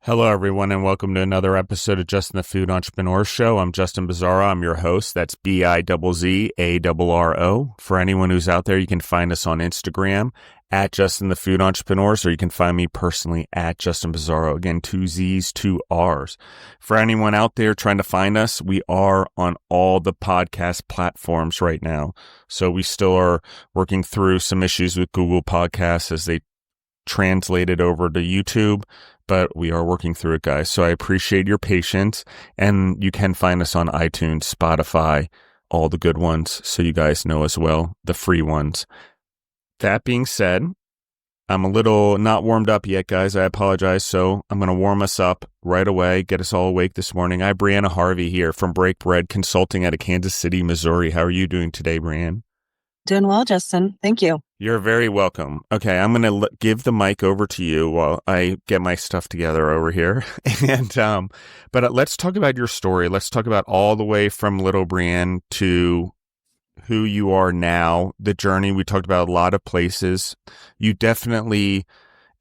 Hello, everyone, and welcome to another episode of Justin the Food Entrepreneur Show. I'm Justin Bizzarro. I'm your host. That's Bizzarro. For anyone who's out there, you can find us on Instagram at Justin the Food Entrepreneurs, or you can find me personally at Justin Bizzarro. Again, 2 Z's, 2 R's. For anyone out there trying to find us, we are on all the podcast platforms right now. So we still are working through some issues with Google Podcasts as they translate it over to YouTube, but we are working through it, guys. So I appreciate your patience, and you can find us on iTunes, Spotify, all the good ones, so you guys know as well, the free ones. That being said, I'm a little not warmed up yet, guys. I apologize. So I'm going to warm us up right away, get us all awake this morning. I'm Brianne Harvey here from Break Bread Consulting out of Kansas City, Missouri. How are you doing today, Brianne? Doing well, Justin. Thank you. You're very welcome. Okay, I'm going to give the mic over to you while I get my stuff together over here. But let's talk about your story. Let's talk about all the way from little Brianne to who you are now, the journey. We talked about a lot of places. You definitely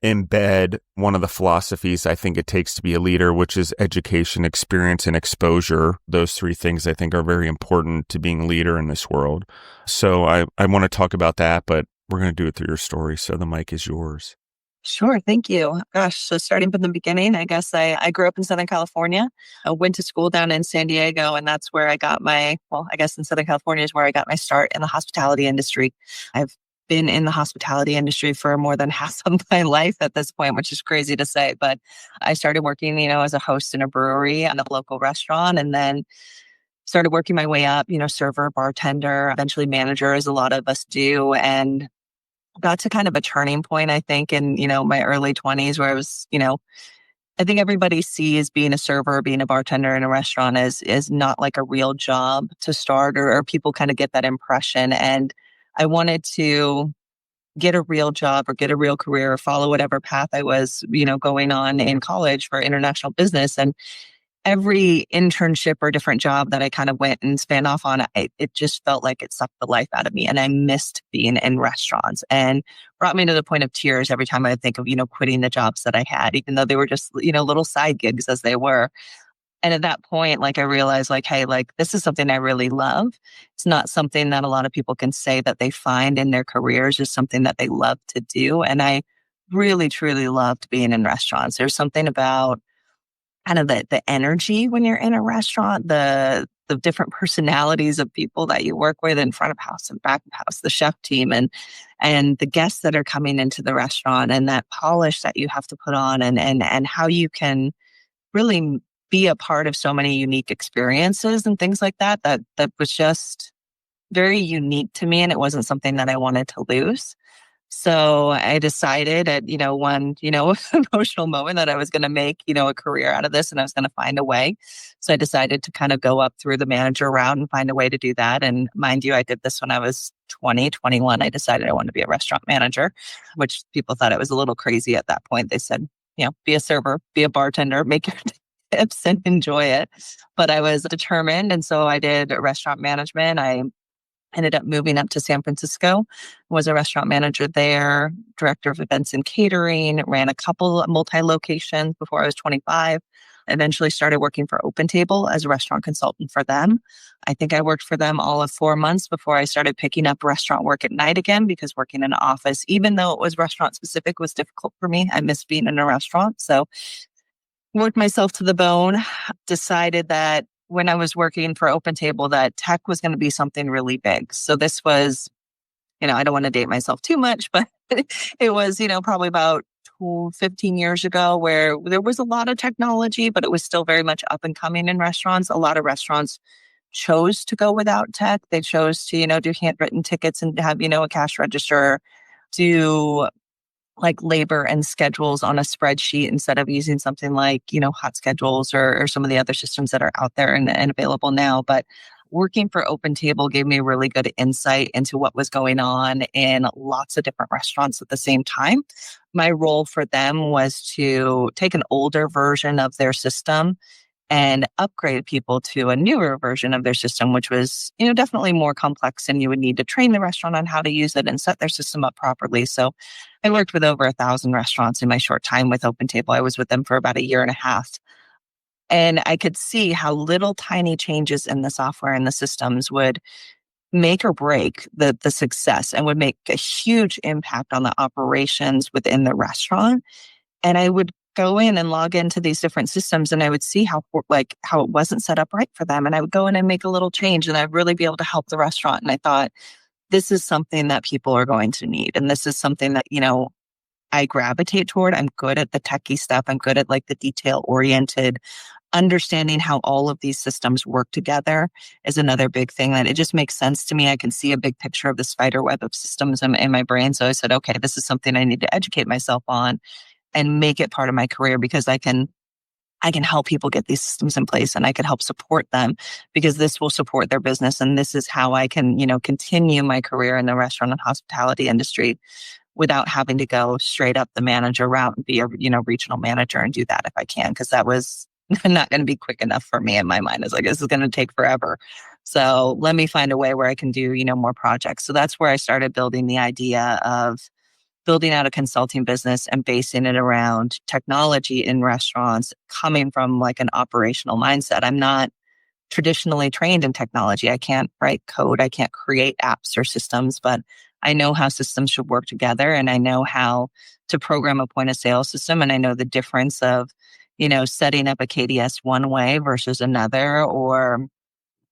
embed one of the philosophies I think it takes to be a leader, which is education, experience, and exposure. Those three things I think are very important to being a leader in this world. So I want to talk about that, but we're going to do it through your story. So the mic is yours. Sure. Thank you. Gosh, so starting from the beginning, I guess I grew up in Southern California. I went to school down in San Diego, and that's where I got I guess in Southern California is where I got my start in the hospitality industry. I've been in the hospitality industry for more than half of my life at this point, which is crazy to say. But I started working, as a host in a brewery and a local restaurant, and then started working my way up, server, bartender, eventually manager, as a lot of us do. And got to kind of a turning point, I think, in, my early 20s where I was, I think everybody sees being a server, being a bartender in a restaurant is not like a real job to start, or people kind of get that impression. And I wanted to get a real job or get a real career or follow whatever path I was, going on in college for international business. And every internship or different job that I kind of went and span off on, it just felt like it sucked the life out of me. And I missed being in restaurants, and brought me to the point of tears every time I would think of, quitting the jobs that I had, even though they were just, little side gigs as they were. And at that point, I realized hey, this is something I really love. It's not something that a lot of people can say that they find in their careers, is something that they love to do. And I really, truly loved being in restaurants. There's something about kind of the energy when you're in a restaurant, the different personalities of people that you work with in front of house and back of house, the chef team and the guests that are coming into the restaurant, and that polish that you have to put on, and how you can really be a part of so many unique experiences and things like that was just very unique to me. And it wasn't something that I wanted to lose. So I decided at, one, emotional moment that I was going to make, a career out of this, and I was going to find a way. So I decided to kind of go up through the manager route and find a way to do that. And mind you, I did this when I was 20, 21. I decided I wanted to be a restaurant manager, which people thought it was a little crazy at that point. They said, be a server, be a bartender, make your tips and enjoy it. But I was determined. And so I did restaurant management. I ended up moving up to San Francisco, was a restaurant manager there, director of events and catering, ran a couple multi-locations before I was 25. Eventually started working for OpenTable as a restaurant consultant for them. I think I worked for them all of 4 months before I started picking up restaurant work at night again, because working in an office, even though it was restaurant specific, was difficult for me. I missed being in a restaurant. So worked myself to the bone, decided that when I was working for OpenTable that tech was going to be something really big. So this was, I don't want to date myself too much, but it was, probably about 15 years ago, where there was a lot of technology, but it was still very much up and coming in restaurants. A lot of restaurants chose to go without tech. They chose to, do handwritten tickets and have, a cash register, do labor and schedules on a spreadsheet instead of using something like, Hot Schedules or some of the other systems that are out there and available now. But working for OpenTable gave me really good insight into what was going on in lots of different restaurants at the same time. My role for them was to take an older version of their system and upgrade people to a newer version of their system, which was, definitely more complex, and you would need to train the restaurant on how to use it and set their system up properly. So I worked with over 1,000 restaurants in my short time with OpenTable. I was with them for about a year and a half. And I could see how little tiny changes in the software and the systems would make or break the success and would make a huge impact on the operations within the restaurant. And I would go in and log into these different systems, and I would see how it wasn't set up right for them. And I would go in and make a little change, and I'd really be able to help the restaurant. And I thought, this is something that people are going to need. And this is something that, I gravitate toward. I'm good at the techie stuff. I'm good at like the detail oriented. Understanding how all of these systems work together is another big thing that it just makes sense to me. I can see a big picture of the spider web of systems in my brain. So I said, okay, this is something I need to educate myself on and make it part of my career, because I can help people get these systems in place, and I can help support them, because this will support their business. And this is how I can, continue my career in the restaurant and hospitality industry without having to go straight up the manager route and be a, regional manager and do that if I can, because that was not going to be quick enough for me in my mind. It's like, this is going to take forever. So let me find a way where I can do, more projects. So that's where I started building the idea of building out a consulting business and basing it around technology in restaurants, coming from like an operational mindset. I'm not traditionally trained in technology. I can't write code. I can't create apps or systems, but I know how systems should work together, and I know how to program a point of sale system. And I know the difference of, setting up a KDS one way versus another, or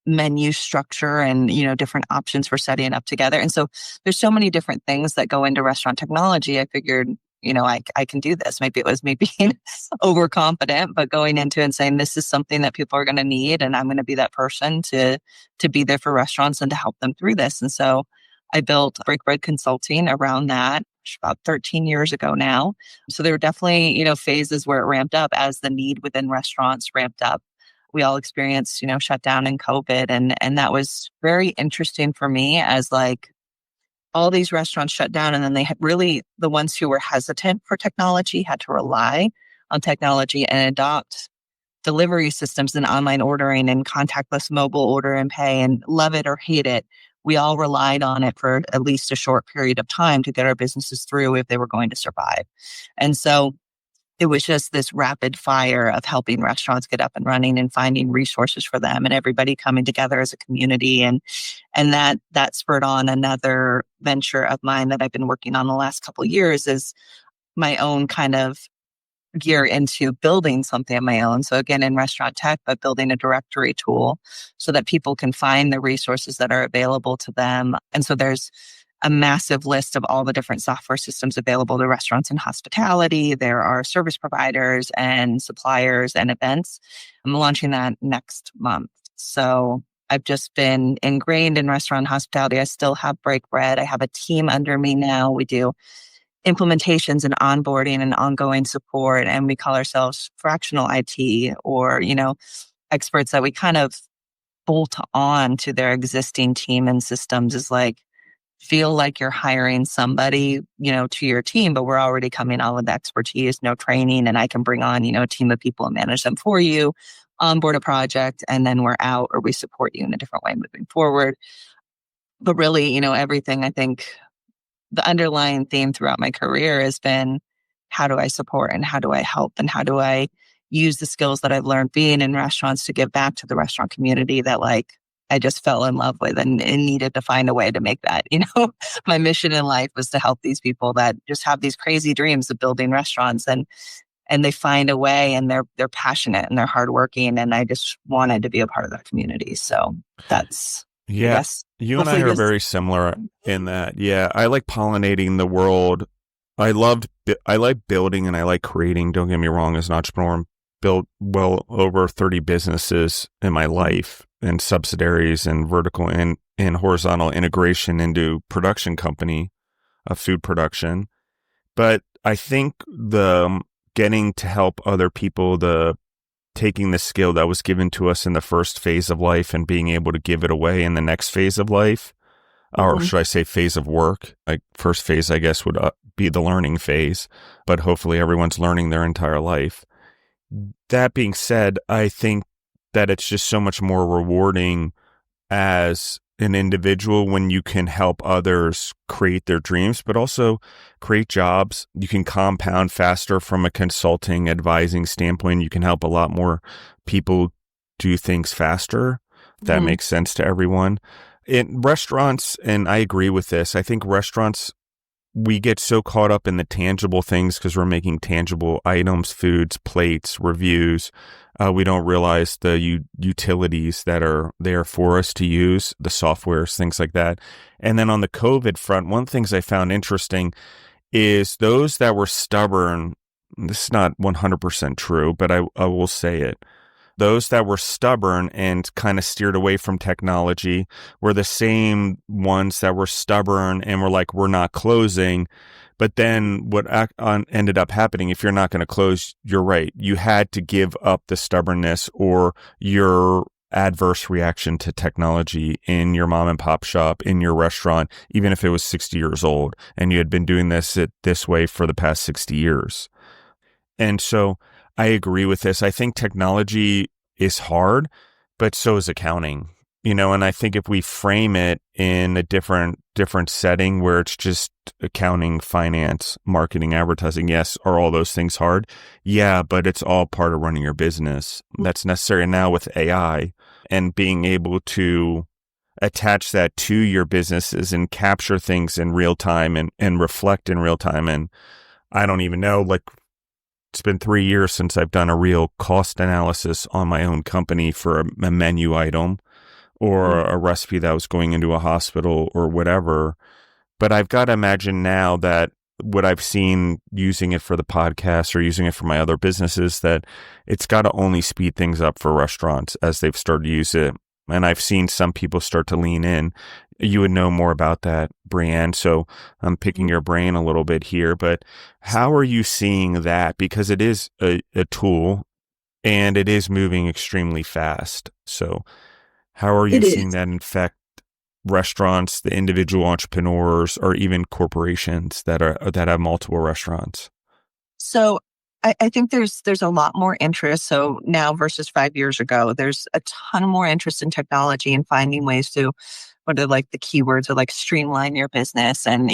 menu structure and, different options for setting it up together. And so there's so many different things that go into restaurant technology. I figured, I can do this. Maybe it was me being overconfident, but going into it and saying, this is something that people are going to need, and I'm going to be that person to be there for restaurants and to help them through this. And so I built Break Bread Consulting around that about 13 years ago now. So there were definitely, phases where it ramped up as the need within restaurants ramped up. We all experienced, shutdown and COVID. And that was very interesting for me, as like all these restaurants shut down. And then they had really, the ones who were hesitant for technology had to rely on technology and adopt delivery systems and online ordering and contactless mobile order and pay, and love it or hate it. We all relied on it for at least a short period of time to get our businesses through if they were going to survive. And so it was just this rapid fire of helping restaurants get up and running and finding resources for them, and everybody coming together as a community. And that spurred on another venture of mine that I've been working on the last couple of years, is my own kind of gear into building something of my own. So again, in restaurant tech, but building a directory tool so that people can find the resources that are available to them. And so there's a massive list of all the different software systems available to restaurants and hospitality. There are service providers and suppliers and events. I'm launching that next month. So I've just been ingrained in restaurant and hospitality. I still have Break Bread. I have a team under me now. We do implementations and onboarding and ongoing support. And we call ourselves fractional IT, or, experts that we kind of bolt on to their existing team and systems, is like, feel like you're hiring somebody, to your team, but we're already coming on with expertise, no training, and I can bring on, a team of people and manage them for you, onboard a project, and then we're out, or we support you in a different way moving forward. But really, everything, I think the underlying theme throughout my career has been, how do I support and how do I help and how do I use the skills that I've learned being in restaurants to give back to the restaurant community that I just fell in love with and needed to find a way to make that, my mission in life was to help these people that just have these crazy dreams of building restaurants, and they find a way, and they're passionate and they're hardworking, and I just wanted to be a part of that community. So that's, yeah. You and I are very similar in that. Yeah, I like pollinating the world. I like building and I like creating. Don't get me wrong, as an entrepreneur, built well over 30 businesses in my life, and subsidiaries and vertical and horizontal integration into production company of food production. But I think the getting to help other people, taking the skill that was given to us in the first phase of life and being able to give it away in the next phase of life, or should I say phase of work? Like first phase, I guess, would be the learning phase, but hopefully everyone's learning their entire life, That being said, I think that it's just so much more rewarding as an individual when you can help others create their dreams, but also create jobs. You can compound faster from a consulting, advising standpoint. You can help a lot more people do things faster. That Mhm. makes sense to everyone. In restaurants, and I agree with this, I think restaurants, we get so caught up in the tangible things because we're making tangible items, foods, plates, reviews. We don't realize the utilities that are there for us to use, the softwares, things like that. And then on the COVID front, one of the things I found interesting is those that were stubborn. This is not 100% true, but I will say it. Those that were stubborn and kind of steered away from technology were the same ones that were stubborn and were like, we're not closing. But then what ended up happening, if you're not going to close, you're right. You had to give up the stubbornness or your adverse reaction to technology in your mom and pop shop, in your restaurant, even if it was 60 years old and you had been doing this way for the past 60 years. And so I agree with this. I think technology is hard, but so is accounting. And I think if we frame it in a different setting where it's just accounting, finance, marketing, advertising, yes, are all those things hard? Yeah, but it's all part of running your business. That's necessary now with AI and being able to attach that to your businesses and capture things in real time and reflect in real time. And I don't even know, like, it's been 3 years since I've done a real cost analysis on my own company for a menu item or a recipe that was going into a hospital or whatever. But I've got to imagine now that what I've seen using it for the podcast or using it for my other businesses, that it's got to only speed things up for restaurants as they've started to use it. And I've seen some people start to lean in. You would know more about that, Brianne. So I'm picking your brain a little bit here, but how are you seeing that? Because it is a tool and it is moving extremely fast. So how are you It seeing is. that affect restaurants, the individual entrepreneurs, or even corporations that have multiple restaurants? So I think there's a lot more interest. So now versus 5 years ago, there's a ton more interest in technology and finding ways to, what are like the keywords are, like streamline your business and,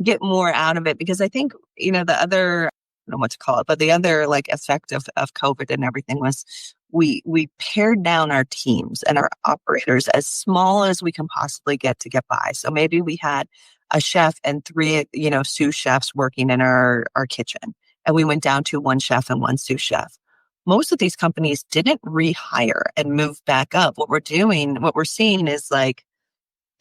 get more out of it. Because I think, the other, I don't know what to call it, but the other like effect of COVID and everything was we pared down our teams and our operators as small as we can possibly get by. So maybe we had a chef and three, sous chefs working in our kitchen. And we went down to one chef and one sous chef. Most of these companies didn't rehire and move back up. What we're seeing is like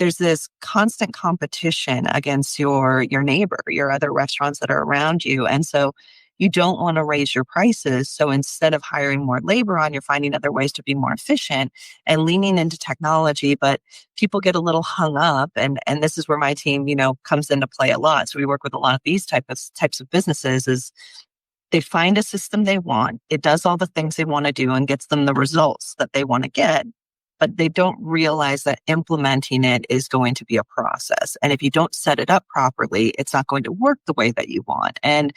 there's this constant competition against your neighbor, your other restaurants that are around you. And so you don't want to raise your prices. So instead of hiring more labor on, you're finding other ways to be more efficient and leaning into technology. But people get a little hung up, and this is where my team, comes into play a lot. So we work with a lot of these types of businesses. Is they find a system they want, it does all the things they want to do and gets them the results that they want to get, but they don't realize that implementing it is going to be a process. And if you don't set it up properly, it's not going to work the way that you want. And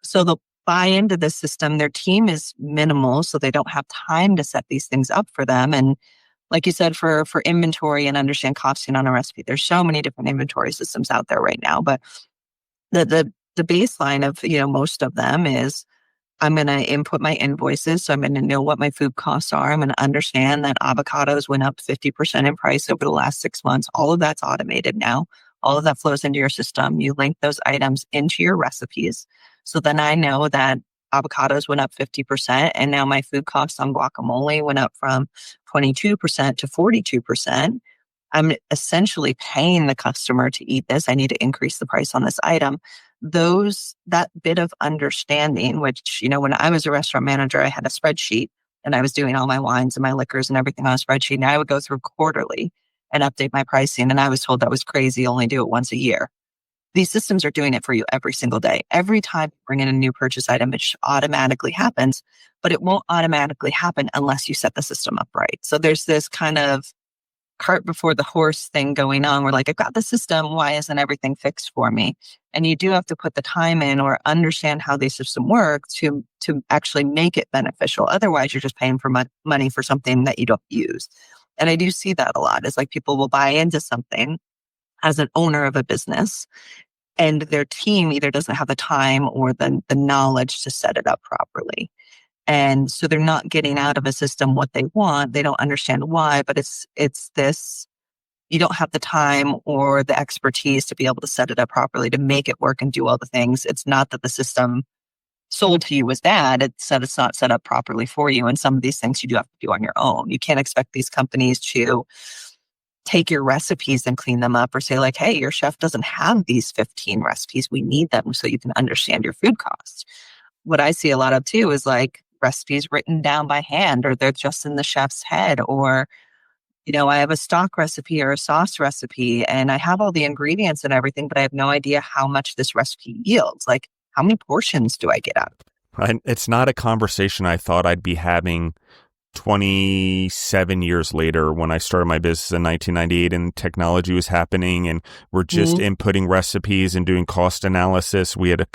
so they'll buy into the system. Their team is minimal, so they don't have time to set these things up for them. And like you said, for inventory and understand costing on a recipe, there's so many different inventory systems out there right now. But the baseline of most of them is I'm going to input my invoices. So I'm going to know what my food costs are. I'm going to understand that avocados went up 50% in price over the last 6 months. All of that's automated now. All of that flows into your system. You link those items into your recipes. So then I know that avocados went up 50%. And now my food costs on guacamole went up from 22% to 42%. I'm essentially paying the customer to eat this. I need to increase the price on this item. That bit of understanding, which, when I was a restaurant manager, I had a spreadsheet and I was doing all my wines and my liquors and everything on a spreadsheet. And I would go through quarterly and update my pricing. And I was told that was crazy, only do it once a year. These systems are doing it for you every single day. Every time you bring in a new purchase item, it automatically happens, but it won't automatically happen unless you set the system up right. So there's this kind of cart before the horse thing going on. We're like, I've got the system. Why isn't everything fixed for me? And you do have to put the time in or understand how the system works to actually make it beneficial. Otherwise, you're just paying for money for something that you don't use. And I do see that a lot. It's like people will buy into something as an owner of a business, and their team either doesn't have the time or the knowledge to set it up properly. And so they're not getting out of a system what they want. They don't understand why, but it's this, you don't have the time or the expertise to be able to set it up properly to make it work and do all the things. It's not that the system sold to you was bad. It's that it's not set up properly for you. And some of these things you do have to do on your own. You can't expect these companies to take your recipes and clean them up or say like, hey, your chef doesn't have these 15 recipes. We need them so you can understand your food costs. What I see a lot of too is like recipes written down by hand, or they're just in the chef's head, or, I have a stock recipe or a sauce recipe and I have all the ingredients and everything, but I have no idea how much this recipe yields. Like, how many portions do I get out of it? And it's not a conversation I thought I'd be having 27 years later when I started my business in 1998 and technology was happening and we're just inputting recipes and doing cost analysis. We had a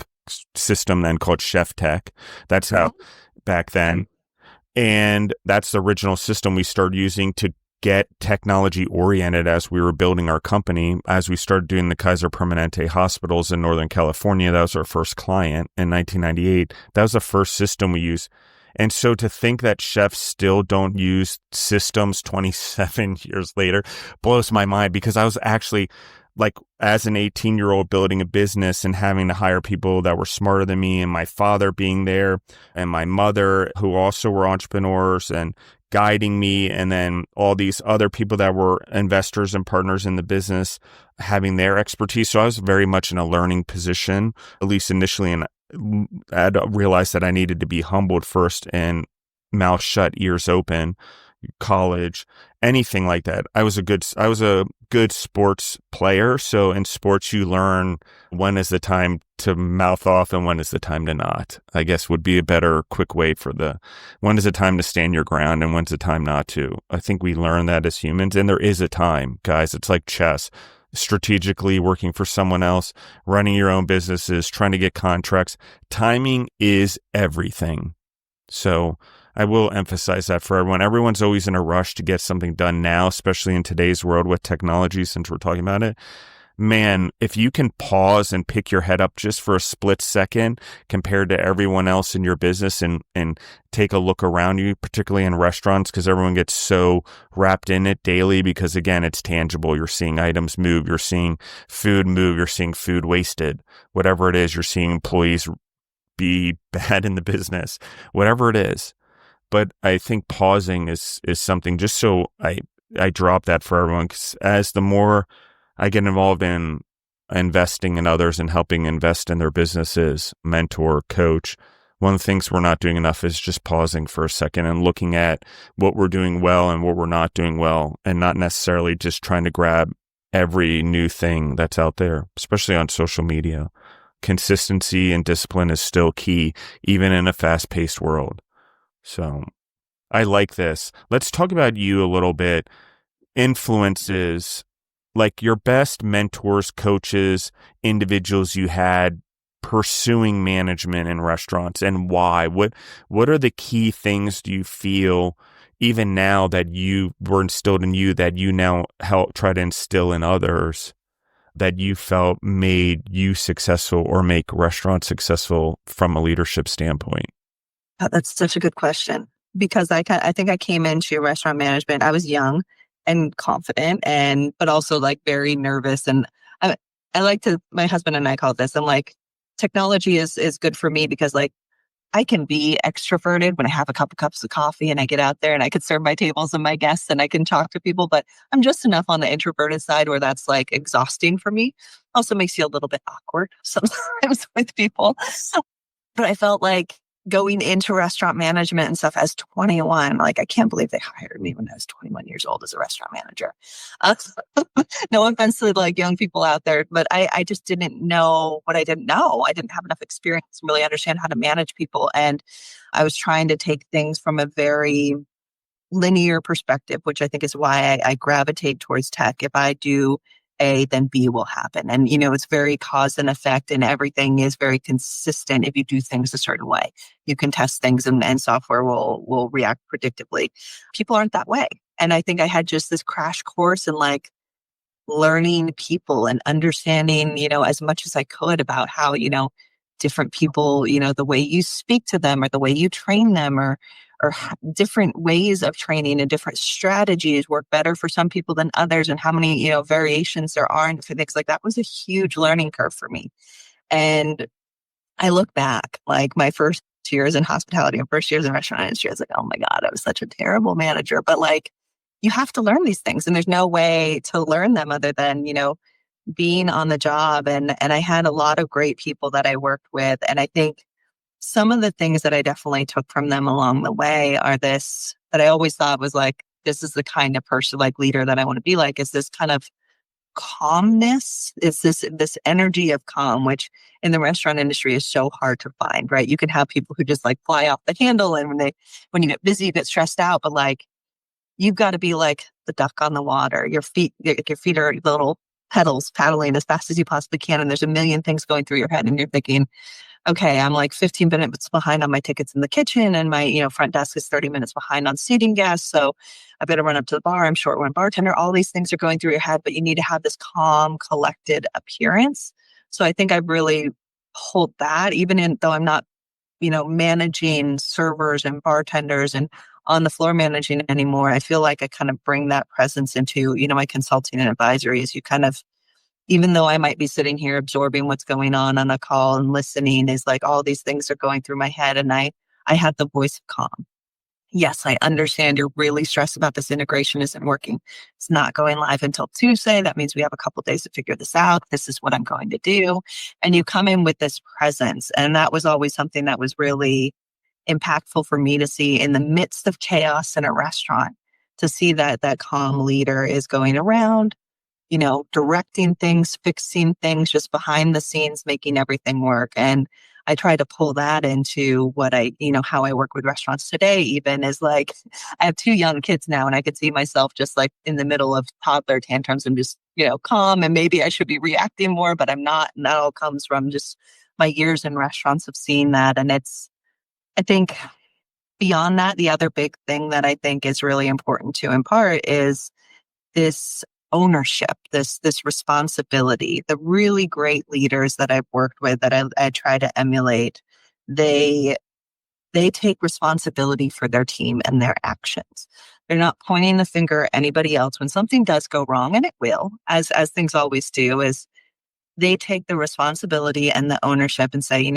system then called Chef Tech. That's how back then. And that's the original system we started using to get technology oriented as we were building our company. As we started doing the Kaiser Permanente hospitals in Northern California, that was our first client in 1998. That was the first system we used. And so to think that chefs still don't use systems 27 years later blows my mind, because I was actually like, as an 18-year-old building a business and having to hire people that were smarter than me, and my father being there and my mother who also were entrepreneurs and guiding me, and then all these other people that were investors and partners in the business having their expertise. So I was very much in a learning position, at least initially, and I realized that I needed to be humbled first and mouth shut, ears open. College, anything like that. I was a good sports player. So in sports, you learn when is the time to mouth off and when is the time to not, I guess would be a better quick way for when is the time to stand your ground and when's the time not to. I think we learn that as humans, and there is a time, guys. It's like chess. Strategically working for someone else, running your own businesses, trying to get contracts. Timing is everything. So I will emphasize that for everyone. Everyone's always in a rush to get something done now, especially in today's world with technology, since we're talking about it. Man, if you can pause and pick your head up just for a split second compared to everyone else in your business and take a look around you, particularly in restaurants, because everyone gets so wrapped in it daily because, again, it's tangible. You're seeing items move. You're seeing food move. You're seeing food wasted. Whatever it is, you're seeing employees be bad in the business, whatever it is. But I think pausing is something, just so I drop that for everyone, 'cause as the more I get involved in investing in others and helping invest in their businesses, mentor, coach, one of the things we're not doing enough is just pausing for a second and looking at what we're doing well and what we're not doing well, and not necessarily just trying to grab every new thing that's out there, especially on social media. Consistency and discipline is still key, even in a fast-paced world. So I like this. Let's talk about you a little bit. Influences, like your best mentors, coaches, individuals you had pursuing management in restaurants, and why. What are the key things do you feel even now that you were instilled in you that you now help try to instill in others that you felt made you successful or make restaurants successful from a leadership standpoint? That's such a good question, because I think I came into restaurant management. I was young and confident, but also like very nervous. And I like to, my husband and I call this, I'm like, technology is good for me because like I can be extroverted when I have a couple cups of coffee and I get out there and I can serve my tables and my guests and I can talk to people, but I'm just enough on the introverted side where that's like exhausting for me. Also makes you a little bit awkward sometimes with people. But I felt like going into restaurant management and stuff as 21, like I can't believe they hired me when I was 21 years old as a restaurant manager. Uh, no offense to like young people out there, but I just didn't know what I didn't know. I didn't have enough experience to really understand how to manage people. And I was trying to take things from a very linear perspective, which I think is why I gravitate towards tech. If I do A, then B will happen. And, it's very cause and effect, and everything is very consistent if you do things a certain way. You can test things and software will react predictably. People aren't that way. And I think I had just this crash course in like learning people and understanding, as much as I could about how, different people, the way you speak to them or the way you train them or different ways of training and different strategies work better for some people than others, and how many, variations there are and things like that was a huge learning curve for me. And I look back, like my first years in hospitality and first years in restaurant industry, I was like, oh my God, I was such a terrible manager. But like, you have to learn these things, and there's no way to learn them other than, being on the job. And I had a lot of great people that I worked with. And I think some of the things that I definitely took from them along the way are this, that I always thought was like, this is the kind of person, like leader that I want to be like, is this kind of calmness, is this energy of calm, which in the restaurant industry is so hard to find, right? You can have people who just like fly off the handle, and when you get busy, you get stressed out, but like, you've got to be like the duck on the water. Your feet are little pedals paddling as fast as you possibly can. And there's a million things going through your head, and you're thinking, okay, I'm like 15 minutes behind on my tickets in the kitchen, and my, front desk is 30 minutes behind on seating guests. So I better run up to the bar. I'm short one bartender. All these things are going through your head, but you need to have this calm, collected appearance. So I think I really hold that, though I'm not, managing servers and bartenders and on the floor managing anymore. I feel like I kind of bring that presence into, my consulting and advisory, is you kind of, even though I might be sitting here absorbing what's going on a call and listening, is like all these things are going through my head, and I had the voice of calm. Yes, I understand you're really stressed about this integration isn't working. It's not going live until Tuesday. That means we have a couple days to figure this out. This is what I'm going to do. And you come in with this presence. And that was always something that was really impactful for me to see in the midst of chaos in a restaurant, to see that calm leader is going around, directing things, fixing things, just behind the scenes, making everything work. And I try to pull that into what how I work with restaurants today, even is like, I have 2 young kids now, and I could see myself just like in the middle of toddler tantrums and just, calm, and maybe I should be reacting more, but I'm not. And that all comes from just my years in restaurants of seeing that. And I think beyond that, the other big thing that I think is really important to impart is this ownership, this responsibility. The really great leaders that I've worked with, that I try to emulate, they take responsibility for their team and their actions. They're not pointing the finger at anybody else when something does go wrong, and it will, as things always do. Is they take the responsibility and the ownership and say,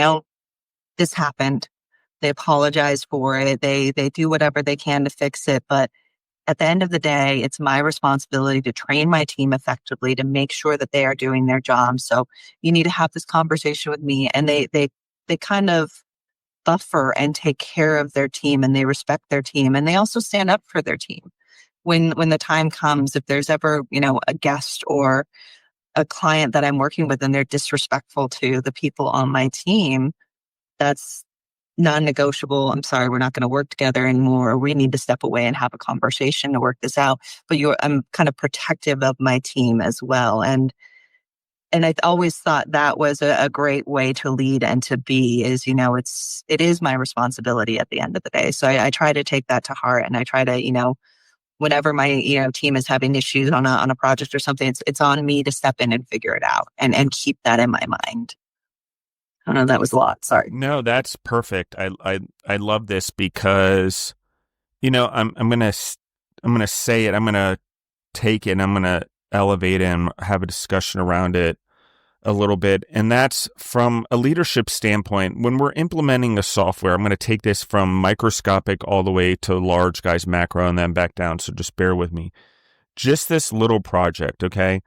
this happened. They apologize for it. They do whatever they can to fix it, but at the end of the day, it's my responsibility to train my team effectively, to make sure that they are doing their job. So you need to have this conversation with me. And they kind of buffer and take care of their team, and they respect their team, and they also stand up for their team. When the time comes, if there's ever, a guest or a client that I'm working with and they're disrespectful to the people on my team, that's non-negotiable. I'm sorry, we're not going to work together anymore, or we need to step away and have a conversation to work this out. But I'm kind of protective of my team as well. And I always thought that was a great way to lead and to be, is, it is my responsibility at the end of the day. So I try to take that to heart, and I try to, whenever my, team is having issues on a project or something, it's on me to step in and figure it out and keep that in my mind. I don't know, that was a lot. Sorry. No, that's perfect. I love this because, I'm gonna say it. I'm gonna take it, and I'm gonna elevate it and have a discussion around it a little bit. And that's from a leadership standpoint. When we're implementing a software, I'm going to take this from microscopic all the way to large, guys, macro, and then back down. So just bear with me. Just this little project, okay?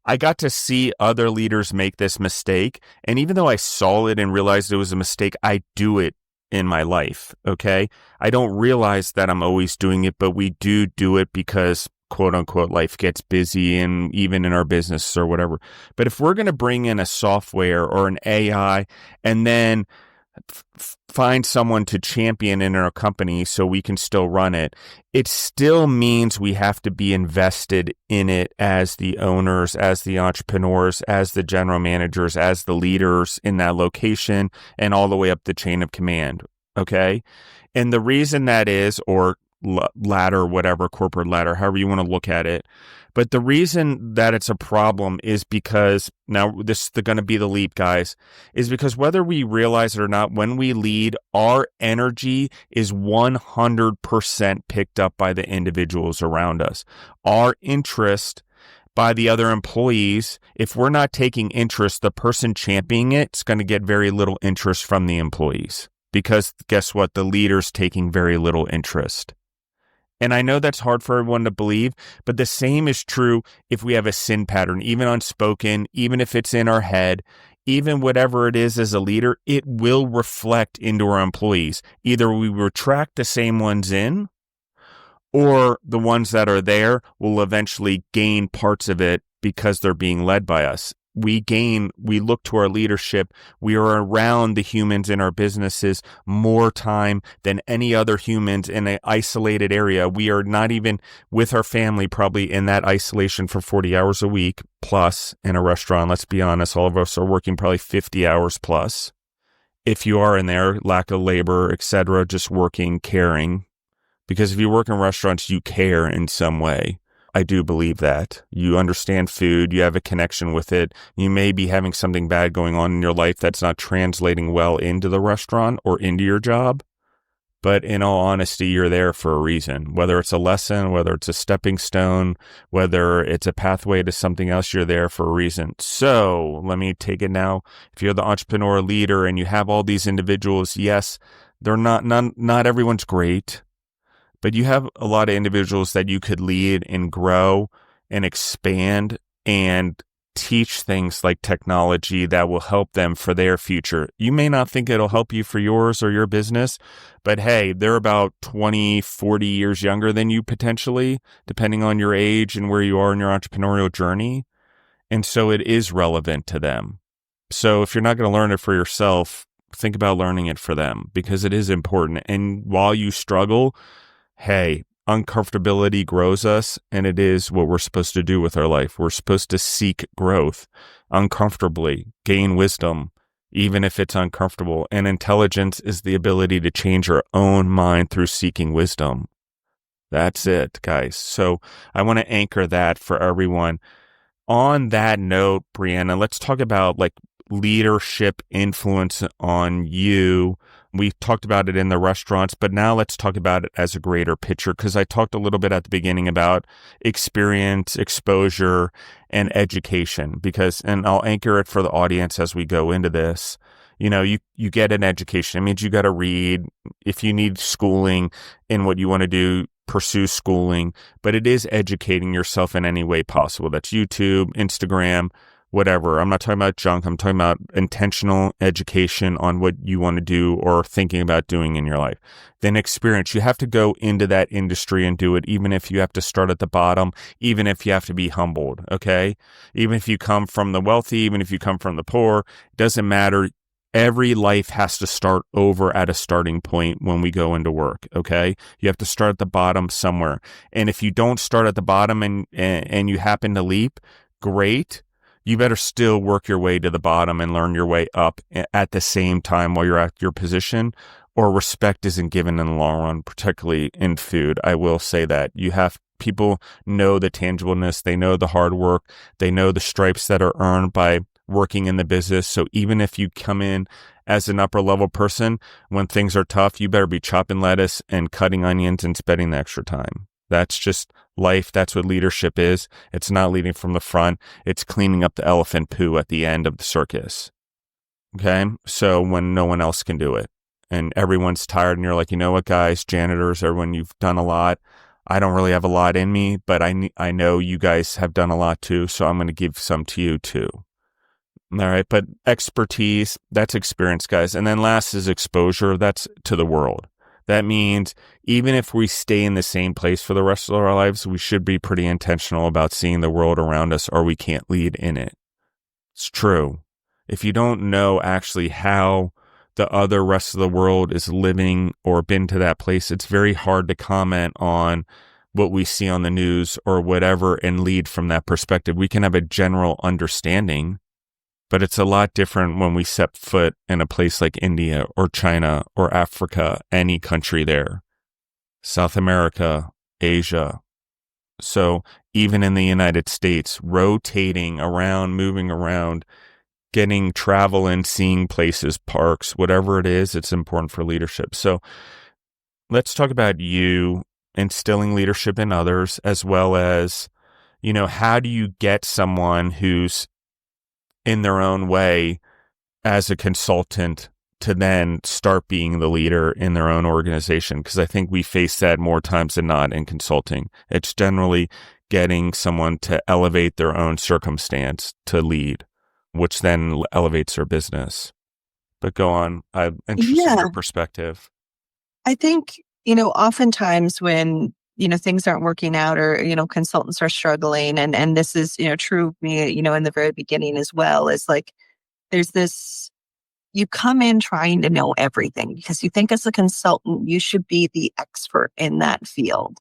I got to see other leaders make this mistake. And even though I saw it and realized it was a mistake, I do it in my life, okay? I don't realize that I'm always doing it, but we do it because, quote unquote, life gets busy, and even in our business or whatever. But if we're going to bring in a software or an AI and then find someone to champion in our company so we can still run it, it still means we have to be invested in it as the owners, as the entrepreneurs, as the general managers, as the leaders in that location, and all the way up the chain of command. Okay. And the reason that is, or ladder, whatever, corporate ladder, however you want to look at it. But the reason that it's a problem is because, now this is going to be the leap, guys, is because whether we realize it or not, when we lead, our energy is 100% picked up by the individuals around us. Our interest by the other employees, if we're not taking interest, the person championing it's going to get very little interest from the employees. Because guess what? The leader's taking very little interest. And I know that's hard for everyone to believe, but the same is true if we have a sin pattern, even unspoken, even if it's in our head, even whatever it is as a leader, it will reflect into our employees. Either we retract the same ones in, or the ones that are there will eventually gain parts of it because they're being led by us. We look to our leadership. We are around the humans in our businesses more time than any other humans in an isolated area. We are not even with our family, probably in that isolation for 40 hours a week plus in a restaurant. Let's be honest. All of us are working probably 50 hours plus. If you are in there, lack of labor, etc., just working, caring. Because if you work in restaurants, you care in some way. I do believe that. You understand food, you have a connection with it. You may be having something bad going on in your life that's not translating well into the restaurant or into your job. But in all honesty, you're there for a reason. Whether it's a lesson, whether it's a stepping stone, whether it's a pathway to something else, you're there for a reason. So let me take it now. If you're the entrepreneur leader and you have all these individuals, yes, they're not everyone's great. But you have a lot of individuals that you could lead and grow and expand and teach things like technology that will help them for their future. You may not think it'll help you for yours or your business, but hey, they're about 20, 40 years younger than you potentially, depending on your age and where you are in your entrepreneurial journey. And so it is relevant to them. So if you're not going to learn it for yourself, think about learning it for them because it is important. And while you struggle, hey, uncomfortability grows us, and it is what we're supposed to do with our life. We're supposed to seek growth uncomfortably, gain wisdom, even if it's uncomfortable. And intelligence is the ability to change our own mind through seeking wisdom. That's it, guys. So I want to anchor that for everyone. On that note, Brianna, let's talk about like leadership influence on you. We talked about it in the restaurants, but now let's talk about it as a greater picture because I talked a little bit at the beginning about experience, exposure, and education and I'll anchor it for the audience as we go into this. You know, you get an education. It means you got to read. If you need schooling in what you want to do, pursue schooling, but it is educating yourself in any way possible. That's YouTube, Instagram, whatever. I'm not talking about junk. I'm talking about intentional education on what you want to do or thinking about doing in your life. Then experience. You have to go into that industry and do it, even if you have to start at the bottom, even if you have to be humbled, okay? Even if you come from the wealthy, even if you come from the poor, it doesn't matter. Every life has to start over at a starting point when we go into work, okay? You have to start at the bottom somewhere. And if you don't start at the bottom and you happen to leap, great. You better still work your way to the bottom and learn your way up at the same time while you're at your position, or respect isn't given in the long run, particularly in food. I will say that. People know the tangibleness, they know the hard work, they know the stripes that are earned by working in the business. So even if you come in as an upper level person, when things are tough, you better be chopping lettuce and cutting onions and spending the extra time. That's just life. That's what leadership is. It's not leading from the front. It's cleaning up the elephant poo at the end of the circus. Okay. So when no one else can do it and everyone's tired and you're like, you know what, guys, janitors, everyone, you've done a lot. I don't really have a lot in me, but I know you guys have done a lot too. So I'm going to give some to you too. All right. But expertise, that's experience, guys. And then last is exposure. That's to the world. That means even if we stay in the same place for the rest of our lives, we should be pretty intentional about seeing the world around us or we can't lead in it. It's true. If you don't know actually how the other rest of the world is living or been to that place, it's very hard to comment on what we see on the news or whatever and lead from that perspective. We can have a general understanding, but it's a lot different when we set foot in a place like India or China or Africa, any country there, South America, Asia. So even in the United States, rotating around, moving around, getting travel and seeing places, parks, whatever it is, it's important for leadership. So let's talk about you instilling leadership in others, as well as, how do you get someone who's in their own way as a consultant to then start being the leader in their own organization? Because I think we face that more times than not in consulting. It's generally getting someone to elevate their own circumstance to lead, which then elevates their business. But go on. I'm interested in your perspective. I think, oftentimes when, things aren't working out or, consultants are struggling, and this is, true of me, in the very beginning as well, is like, there's this, you come in trying to know everything because you think as a consultant, you should be the expert in that field.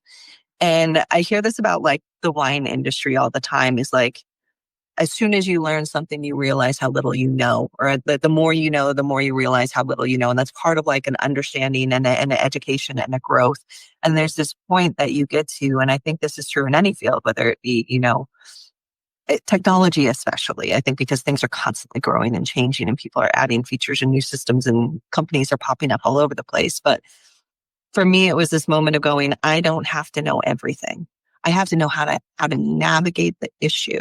And I hear this about like the wine industry all the time, is like, as soon as you learn something, you realize how little you know, or the more you know, the more you realize how little you know. And that's part of like an understanding and an education and a growth. And there's this point that you get to, and I think this is true in any field, whether it be, technology especially, I think, because things are constantly growing and changing and people are adding features and new systems and companies are popping up all over the place. But for me, it was this moment of going, I don't have to know everything. I have to know how to navigate the issue.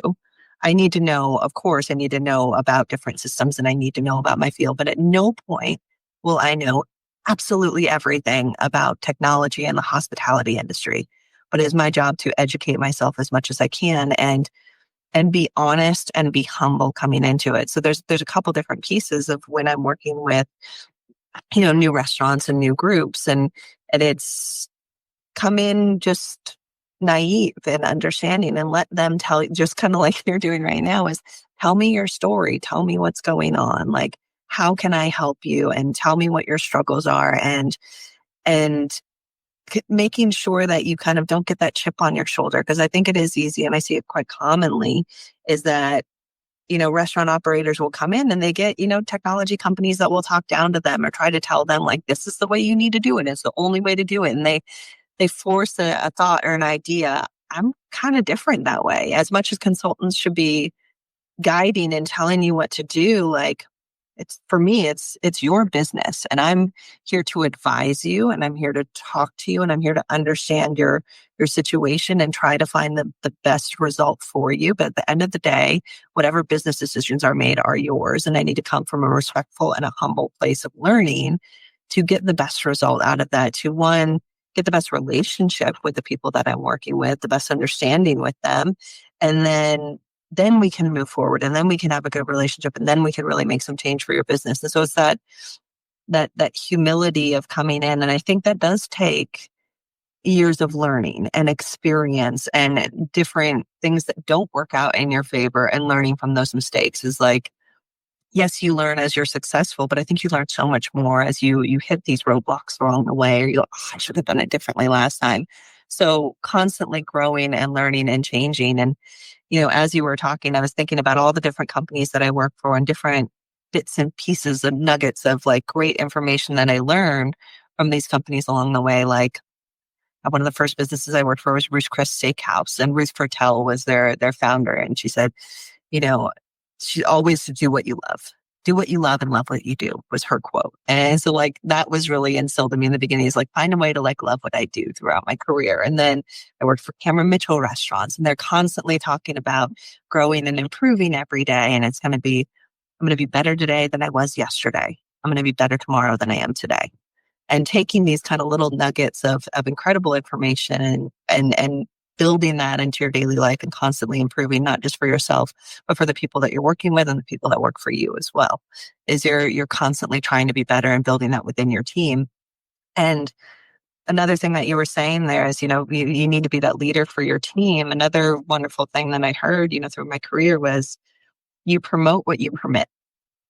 I need to know, of course, I need to know about different systems and I need to know about my field, but at no point will I know absolutely everything about technology and the hospitality industry. But it's my job to educate myself as much as I can and be honest and be humble coming into it. So there's a couple different pieces of when I'm working with, new restaurants and new groups, and it's come in just naive and understanding and let them tell you, just kind of like you're doing right now, is tell me your story, tell me what's going on, like how can I help you, and tell me what your struggles are, and making sure that you kind of don't get that chip on your shoulder, because I think it is easy, and I see it quite commonly, is that restaurant operators will come in and they get, technology companies that will talk down to them or try to tell them like, this is the way you need to do it, it's the only way to do it, and they force a thought or an idea. I'm kind of different that way. As much as consultants should be guiding and telling you what to do, like for me, it's your business, and I'm here to advise you, and I'm here to talk to you, and I'm here to understand your situation and try to find the best result for you. But at the end of the day, whatever business decisions are made are yours, and I need to come from a respectful and a humble place of learning to get the best result out of that. To one, get the best relationship with the people that I'm working with, the best understanding with them, and then we can move forward, and then we can have a good relationship, and then we can really make some change for your business. And so it's that humility of coming in. And I think that does take years of learning and experience and different things that don't work out in your favor, and learning from those mistakes is like, yes, you learn as you're successful, but I think you learn so much more as you hit these roadblocks along the way, or you're like, I should have done it differently last time. So constantly growing and learning and changing. And as you were talking, I was thinking about all the different companies that I work for and different bits and pieces and nuggets of like great information that I learned from these companies along the way. Like one of the first businesses I worked for was Ruth's Chris Steakhouse, and Ruth Fertel was their founder. And she said, she always do what you love. Do what you love and love what you do, was her quote. And so like that was really instilled in me in the beginning, is like find a way to like love what I do throughout my career. And then I worked for Cameron Mitchell restaurants, and they're constantly talking about growing and improving every day. And I'm going to be better today than I was yesterday. I'm going to be better tomorrow than I am today. And taking these kind of little nuggets of incredible information and building that into your daily life and constantly improving, not just for yourself, but for the people that you're working with and the people that work for you as well, is you're constantly trying to be better and building that within your team. And another thing that you were saying there is, you need to be that leader for your team. Another wonderful thing that I heard, through my career was you promote what you permit.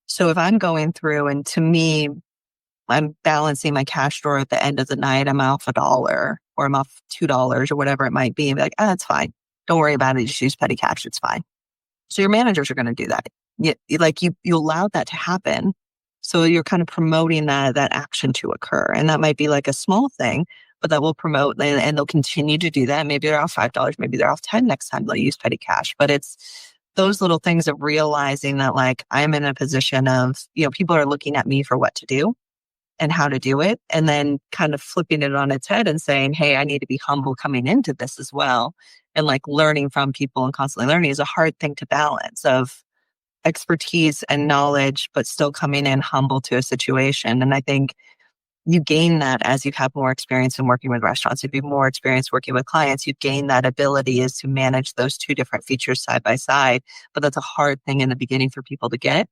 So if I'm going through, and to me, I'm balancing my cash drawer at the end of the night. I'm off $1 or I'm off $2 or whatever it might be. And be like, that's fine. Don't worry about it. Just use petty cash. It's fine. So your managers are going to do that. You allow that to happen. So you're kind of promoting that action to occur. And that might be like a small thing, but that will promote and they'll continue to do that. Maybe they're off $5. Maybe they're off 10 next time they'll use petty cash. But it's those little things of realizing that like I'm in a position of, people are looking at me for what to do and how to do it. And then kind of flipping it on its head and saying, hey, I need to be humble coming into this as well. And like learning from people and constantly learning is a hard thing to balance of expertise and knowledge, but still coming in humble to a situation. And I think you gain that as you have more experience in working with restaurants. If you have more experience working with clients, you gain that ability is to manage those two different features side by side. But that's a hard thing in the beginning for people to get.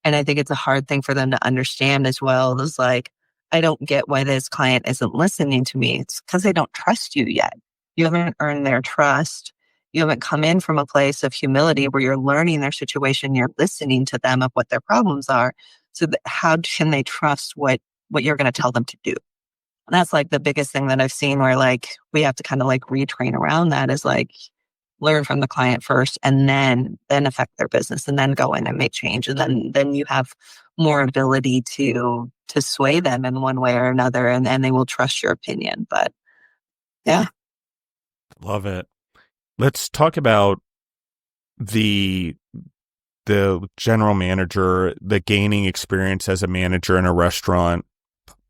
And I think it's a hard thing for them to understand as well. It's like, I don't get why this client isn't listening to me. It's because they don't trust you yet. You haven't earned their trust. You haven't come in from a place of humility where you're learning their situation. You're listening to them of what their problems are. So how can they trust what you're going to tell them to do? And that's like the biggest thing that I've seen where like we have to kind of like retrain around that is like learn from the client first and then affect their business and then go in and make change. And then you have more ability to sway them in one way or another and they will trust your opinion. But yeah. Love it. Let's talk about the general manager, the gaining experience as a manager in a restaurant,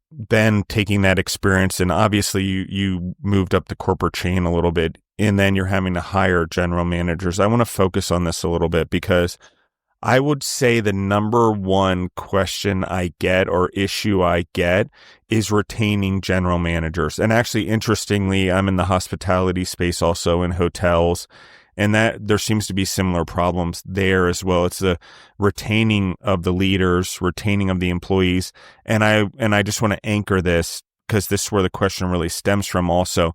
then taking that experience and obviously you moved up the corporate chain a little bit and then you're having to hire general managers. I want to focus on this a little bit because I would say the number one question I get or issue I get is retaining general managers. And actually, interestingly, I'm in the hospitality space also in hotels, and that there seems to be similar problems there as well. It's the retaining of the leaders, retaining of the employees. And I just want to anchor this because this is where the question really stems from also,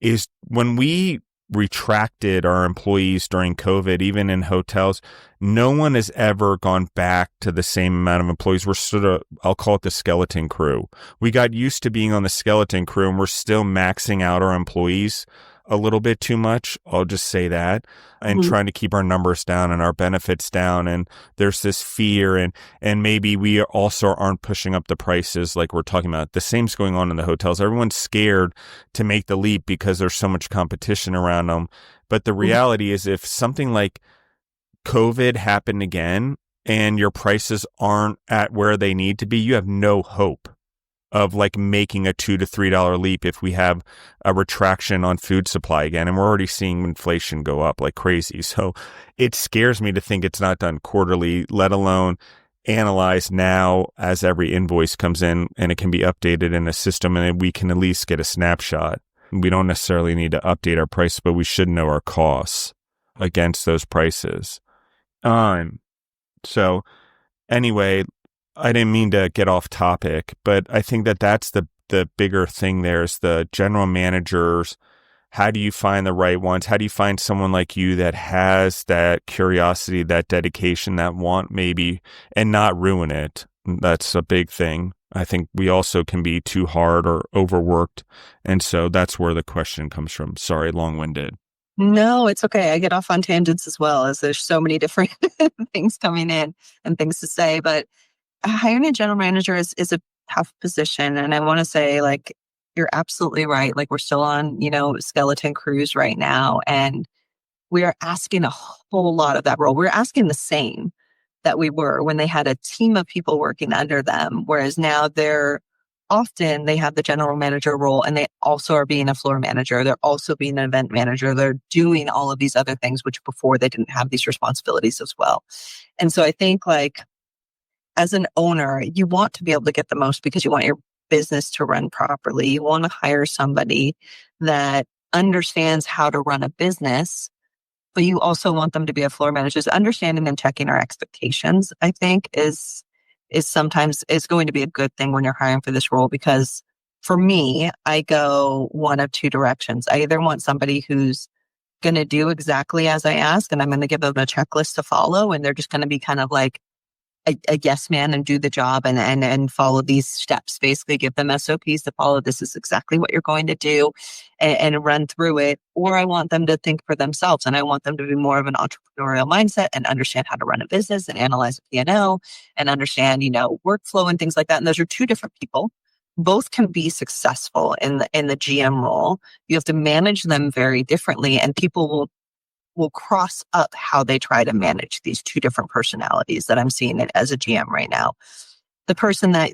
is when we retracted our employees during COVID, even in hotels, no one has ever gone back to the same amount of employees. We're sort of, I'll call it the skeleton crew. We got used to being on the skeleton crew and we're still maxing out our employees a little bit too much. I'll just say that, and trying to keep our numbers down and our benefits down. And there's this fear and maybe we also aren't pushing up the prices like we're talking about. The same's going on in the hotels. Everyone's scared to make the leap because there's so much competition around them. But the reality is if something like COVID happened again and your prices aren't at where they need to be, you have no hope of like making a $2 to $3 leap if we have a retraction on food supply again. And we're already seeing inflation go up like crazy. So it scares me to think it's not done quarterly, let alone analyzed now as every invoice comes in and it can be updated in a system and we can at least get a snapshot. We don't necessarily need to update our prices, but we should know our costs against those prices. So anyway, I didn't mean to get off topic, but I think that's the bigger thing there is the general managers. How do you find the right ones? How do you find someone like you that has that curiosity, that dedication, that want maybe, and not ruin it? That's a big thing. I think we also can be too hard or overworked. And so that's where the question comes from. Sorry, long-winded. No, it's okay. I get off on tangents as well as there's so many different things coming in and things to say, but hiring a general manager is a tough position. And I want to say, like, you're absolutely right. Like, we're still on, skeleton crews right now. And we are asking a whole lot of that role. We're asking the same that we were when they had a team of people working under them. Whereas now they have the general manager role and they also are being a floor manager. They're also being an event manager. They're doing all of these other things, which before they didn't have these responsibilities as well. And so I think like, as an owner, you want to be able to get the most because you want your business to run properly. You want to hire somebody that understands how to run a business, but you also want them to be a floor manager. So understanding and checking our expectations, I think, is sometimes going to be a good thing when you're hiring for this role. Because for me, I go one of two directions. I either want somebody who's going to do exactly as I ask, and I'm going to give them a checklist to follow, and they're just going to be kind of like a yes man and do the job and follow these steps, basically give them SOPs to follow. This is exactly what you're going to do and run through it. Or I want them to think for themselves, and I want them to be more of an entrepreneurial mindset and understand how to run a business and analyze a P&L and understand, workflow and things like that. And those are two different people. Both can be successful in the GM role. You have to manage them very differently, and people will cross up how they try to manage these two different personalities that I'm seeing it as a GM right now. The person that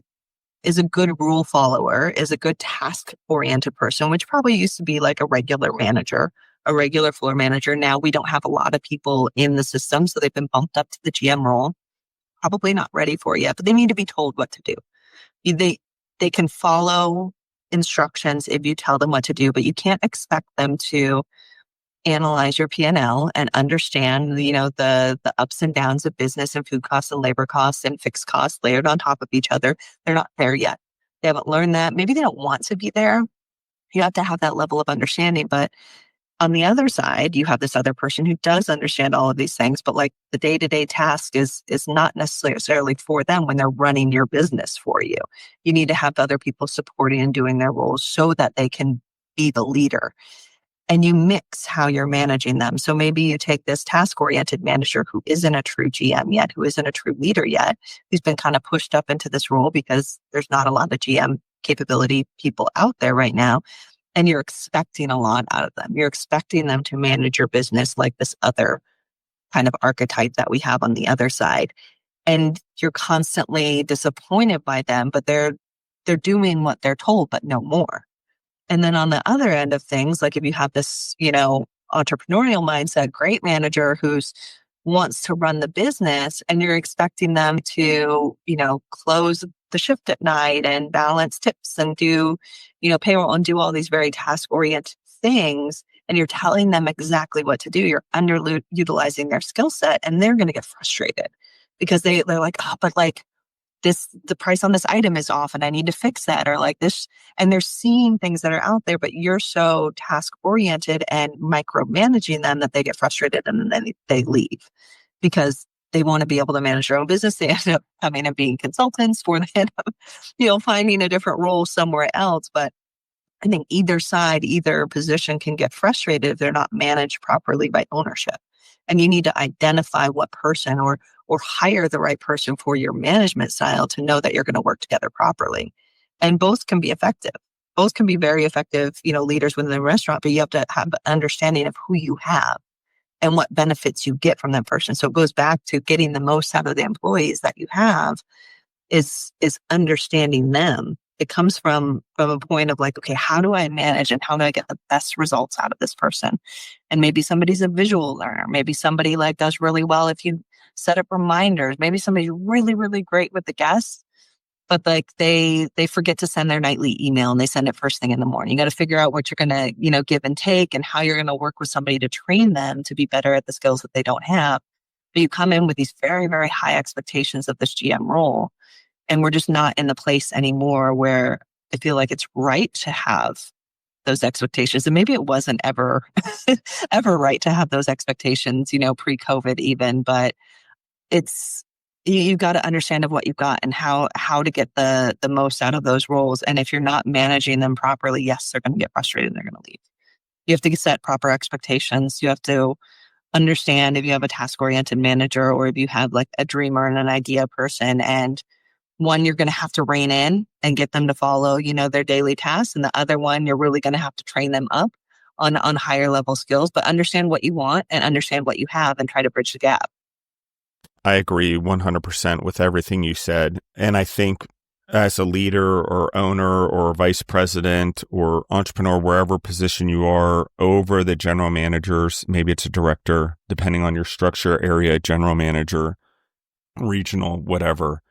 is a good rule follower, is a good task-oriented person, which probably used to be like a regular manager, a regular floor manager. Now we don't have a lot of people in the system, so they've been bumped up to the GM role. Probably not ready for it yet, but they need to be told what to do. They can follow instructions if you tell them what to do, but you can't expect them to analyze your P&L and understand, the ups and downs of business and food costs and labor costs and fixed costs layered on top of each other. They're not there yet. They haven't learned that. Maybe they don't want to be there. You have to have that level of understanding. But on the other side, you have this other person who does understand all of these things, but like the day-to-day task is not necessarily for them when they're running your business for you. You need to have other people supporting and doing their roles so that they can be the leader. And you mix how you're managing them. So maybe you take this task-oriented manager who isn't a true GM yet, who isn't a true leader yet, who's been kind of pushed up into this role because there's not a lot of GM capability people out there right now. And you're expecting a lot out of them. You're expecting them to manage your business like this other kind of archetype that we have on the other side. And you're constantly disappointed by them, but they're doing what they're told, but no more. And then on the other end of things, like if you have this, entrepreneurial mindset, great manager who's wants to run the business and you're expecting them to, close the shift at night and balance tips and do, payroll and do all these very task-oriented things. And you're telling them exactly what to do. You're underutilizing their skill set, and they're going to get frustrated because they're like, oh, but like, the price on this item is off and I need to fix that, or like this. And they're seeing things that are out there, but you're so task oriented and micromanaging them that they get frustrated and then they leave because they want to be able to manage their own business. They end up coming and being consultants, or they end up, finding a different role somewhere else. But I think either position can get frustrated if they're not managed properly by ownership. And you need to identify what person or hire the right person for your management style to know that you're going to work together properly. And both can be effective. Both can be very effective, leaders within the restaurant, but you have to have an understanding of who you have and what benefits you get from that person. So it goes back to getting the most out of the employees that you have is understanding them. It comes from a point of like, okay, how do I manage and how do I get the best results out of this person? And maybe somebody's a visual learner. Maybe somebody like does really well if you set up reminders. Maybe somebody's really, really great with the guests, but like they forget to send their nightly email and they send it first thing in the morning. You got to figure out what you're going to, give and take and how you're going to work with somebody to train them to be better at the skills that they don't have. But you come in with these very, very high expectations of this GM role. And we're just not in the place anymore where I feel like it's right to have those expectations. And maybe it wasn't ever, ever right to have those expectations, pre-COVID even, but you've got to understand of what you've got and how to get the most out of those roles. And if you're not managing them properly, yes, they're going to get frustrated and they're going to leave. You have to set proper expectations. You have to understand if you have a task-oriented manager or if you have like a dreamer and an idea person, and one, you're going to have to rein in and get them to follow, their daily tasks. And the other one, you're really going to have to train them up on higher level skills, but understand what you want and understand what you have and try to bridge the gap. I agree 100% with everything you said. And I think as a leader or owner or vice president or entrepreneur, wherever position you are over the general managers, maybe it's a director, depending on your structure, area, general manager, regional, whatever.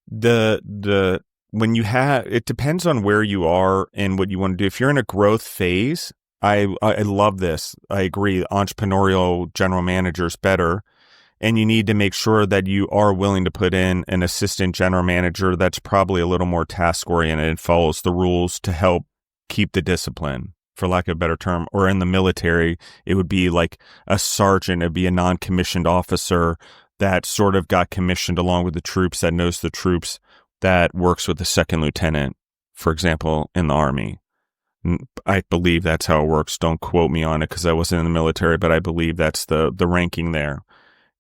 When you have, it depends on where you are and what you want to do. If you're in a growth phase, I love this. I agree. Entrepreneurial general manager is better. And you need to make sure that you are willing to put in an assistant general manager that's probably a little more task oriented and follows the rules to help keep the discipline, for lack of a better term. Or in the military, it would be like a sergeant, it'd be a non-commissioned officer that sort of got commissioned along with the troops, that knows the troops, that works with the second lieutenant, for example, in the Army. I believe that's how it works. Don't quote me on it because I wasn't in the military, but I believe that's the ranking there.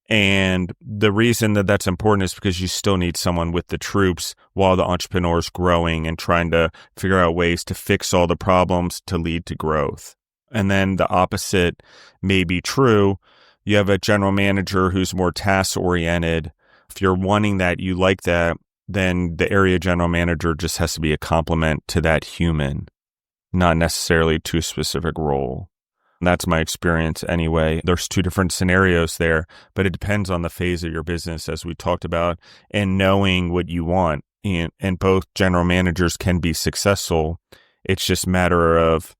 And the reason that that's important is because you still need someone with the troops while the entrepreneur is growing and trying to figure out ways to fix all the problems to lead to growth. And then the opposite may be true. You have a general manager who's more task oriented. If you're wanting that, you like that, then the area general manager just has to be a complement to that human, not necessarily to a specific role. That's my experience anyway. There's two different scenarios there, but it depends on the phase of your business, as we talked about, and knowing what you want. And both general managers can be successful. It's just a matter of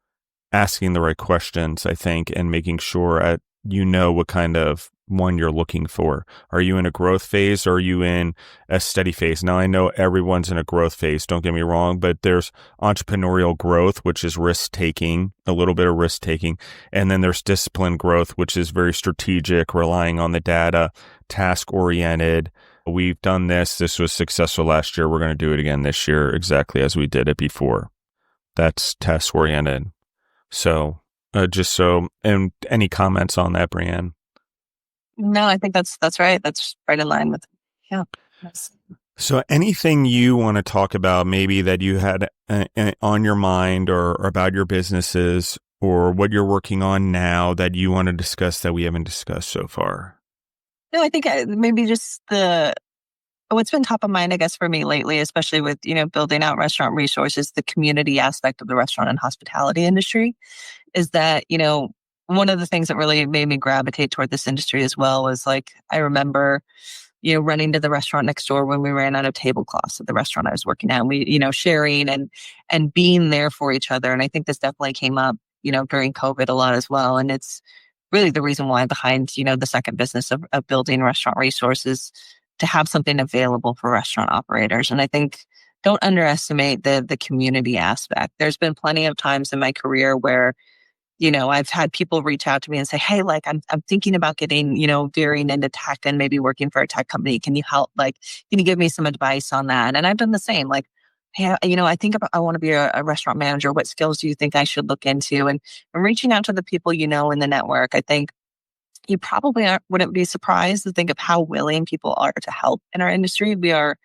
asking the right questions, I think, and making sure you know what kind of one you're looking for. Are you in a growth phase or are you in a steady phase? Now, I know everyone's in a growth phase, don't get me wrong, but there's entrepreneurial growth, which is risk-taking, a little bit of risk-taking. And then there's disciplined growth, which is very strategic, relying on the data, task-oriented. We've done this. This was successful last year. We're going to do it again this year, exactly as we did it before. That's task-oriented. So, and any comments on that, Brianne? No, I think that's right. That's right in line with, yeah. Yes. So anything you want to talk about, maybe that you had on your mind or about your businesses or what you're working on now that you want to discuss that we haven't discussed so far? No, I think maybe just what's been top of mind, I guess, for me lately, especially with, building out restaurant resources, the community aspect of the restaurant and hospitality industry is that, one of the things that really made me gravitate toward this industry as well was like, I remember, running to the restaurant next door when we ran out of tablecloths at the restaurant I was working at, and we, sharing and being there for each other. And I think this definitely came up, during COVID a lot as well. And it's really the reason why behind, the second business of building restaurant resources to have something available for restaurant operators. And I think don't underestimate the community aspect. There's been plenty of times in my career where I've had people reach out to me and say, hey, like, I'm thinking about getting, veering into tech and maybe working for a tech company. Can you help? Like, can you give me some advice on that? And I've done the same. Like, hey, I want to be a restaurant manager. What skills do you think I should look into? And reaching out to the people, in the network. I think you probably wouldn't be surprised to think of how willing people are to help in our industry. We are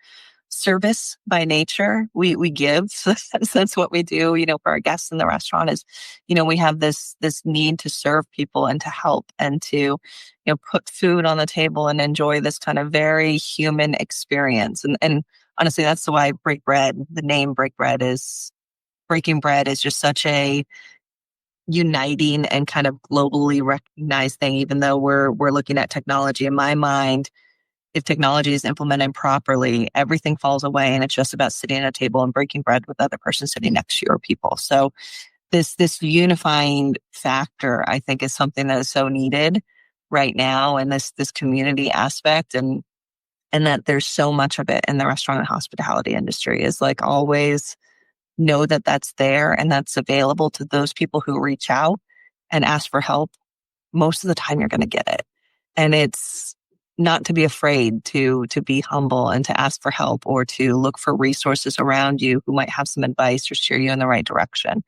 service by nature. We give. That's what we do, for our guests in the restaurant is, we have this need to serve people and to help and to, put food on the table and enjoy this kind of very human experience. And honestly, that's why the name Break Bread is breaking bread is just such a uniting and kind of globally recognized thing, even though we're looking at technology. In my mind, if technology is implemented properly, everything falls away and it's just about sitting at a table and breaking bread with the other person sitting next to your people. So this unifying factor, I think, is something that is so needed right now. And this community aspect and that there's so much of it in the restaurant and hospitality industry is like always know that that's there and that's available to those people who reach out and ask for help. Most of the time you're going to get it. And it's not to be afraid to be humble and to ask for help or to look for resources around you who might have some advice or steer you in the right direction.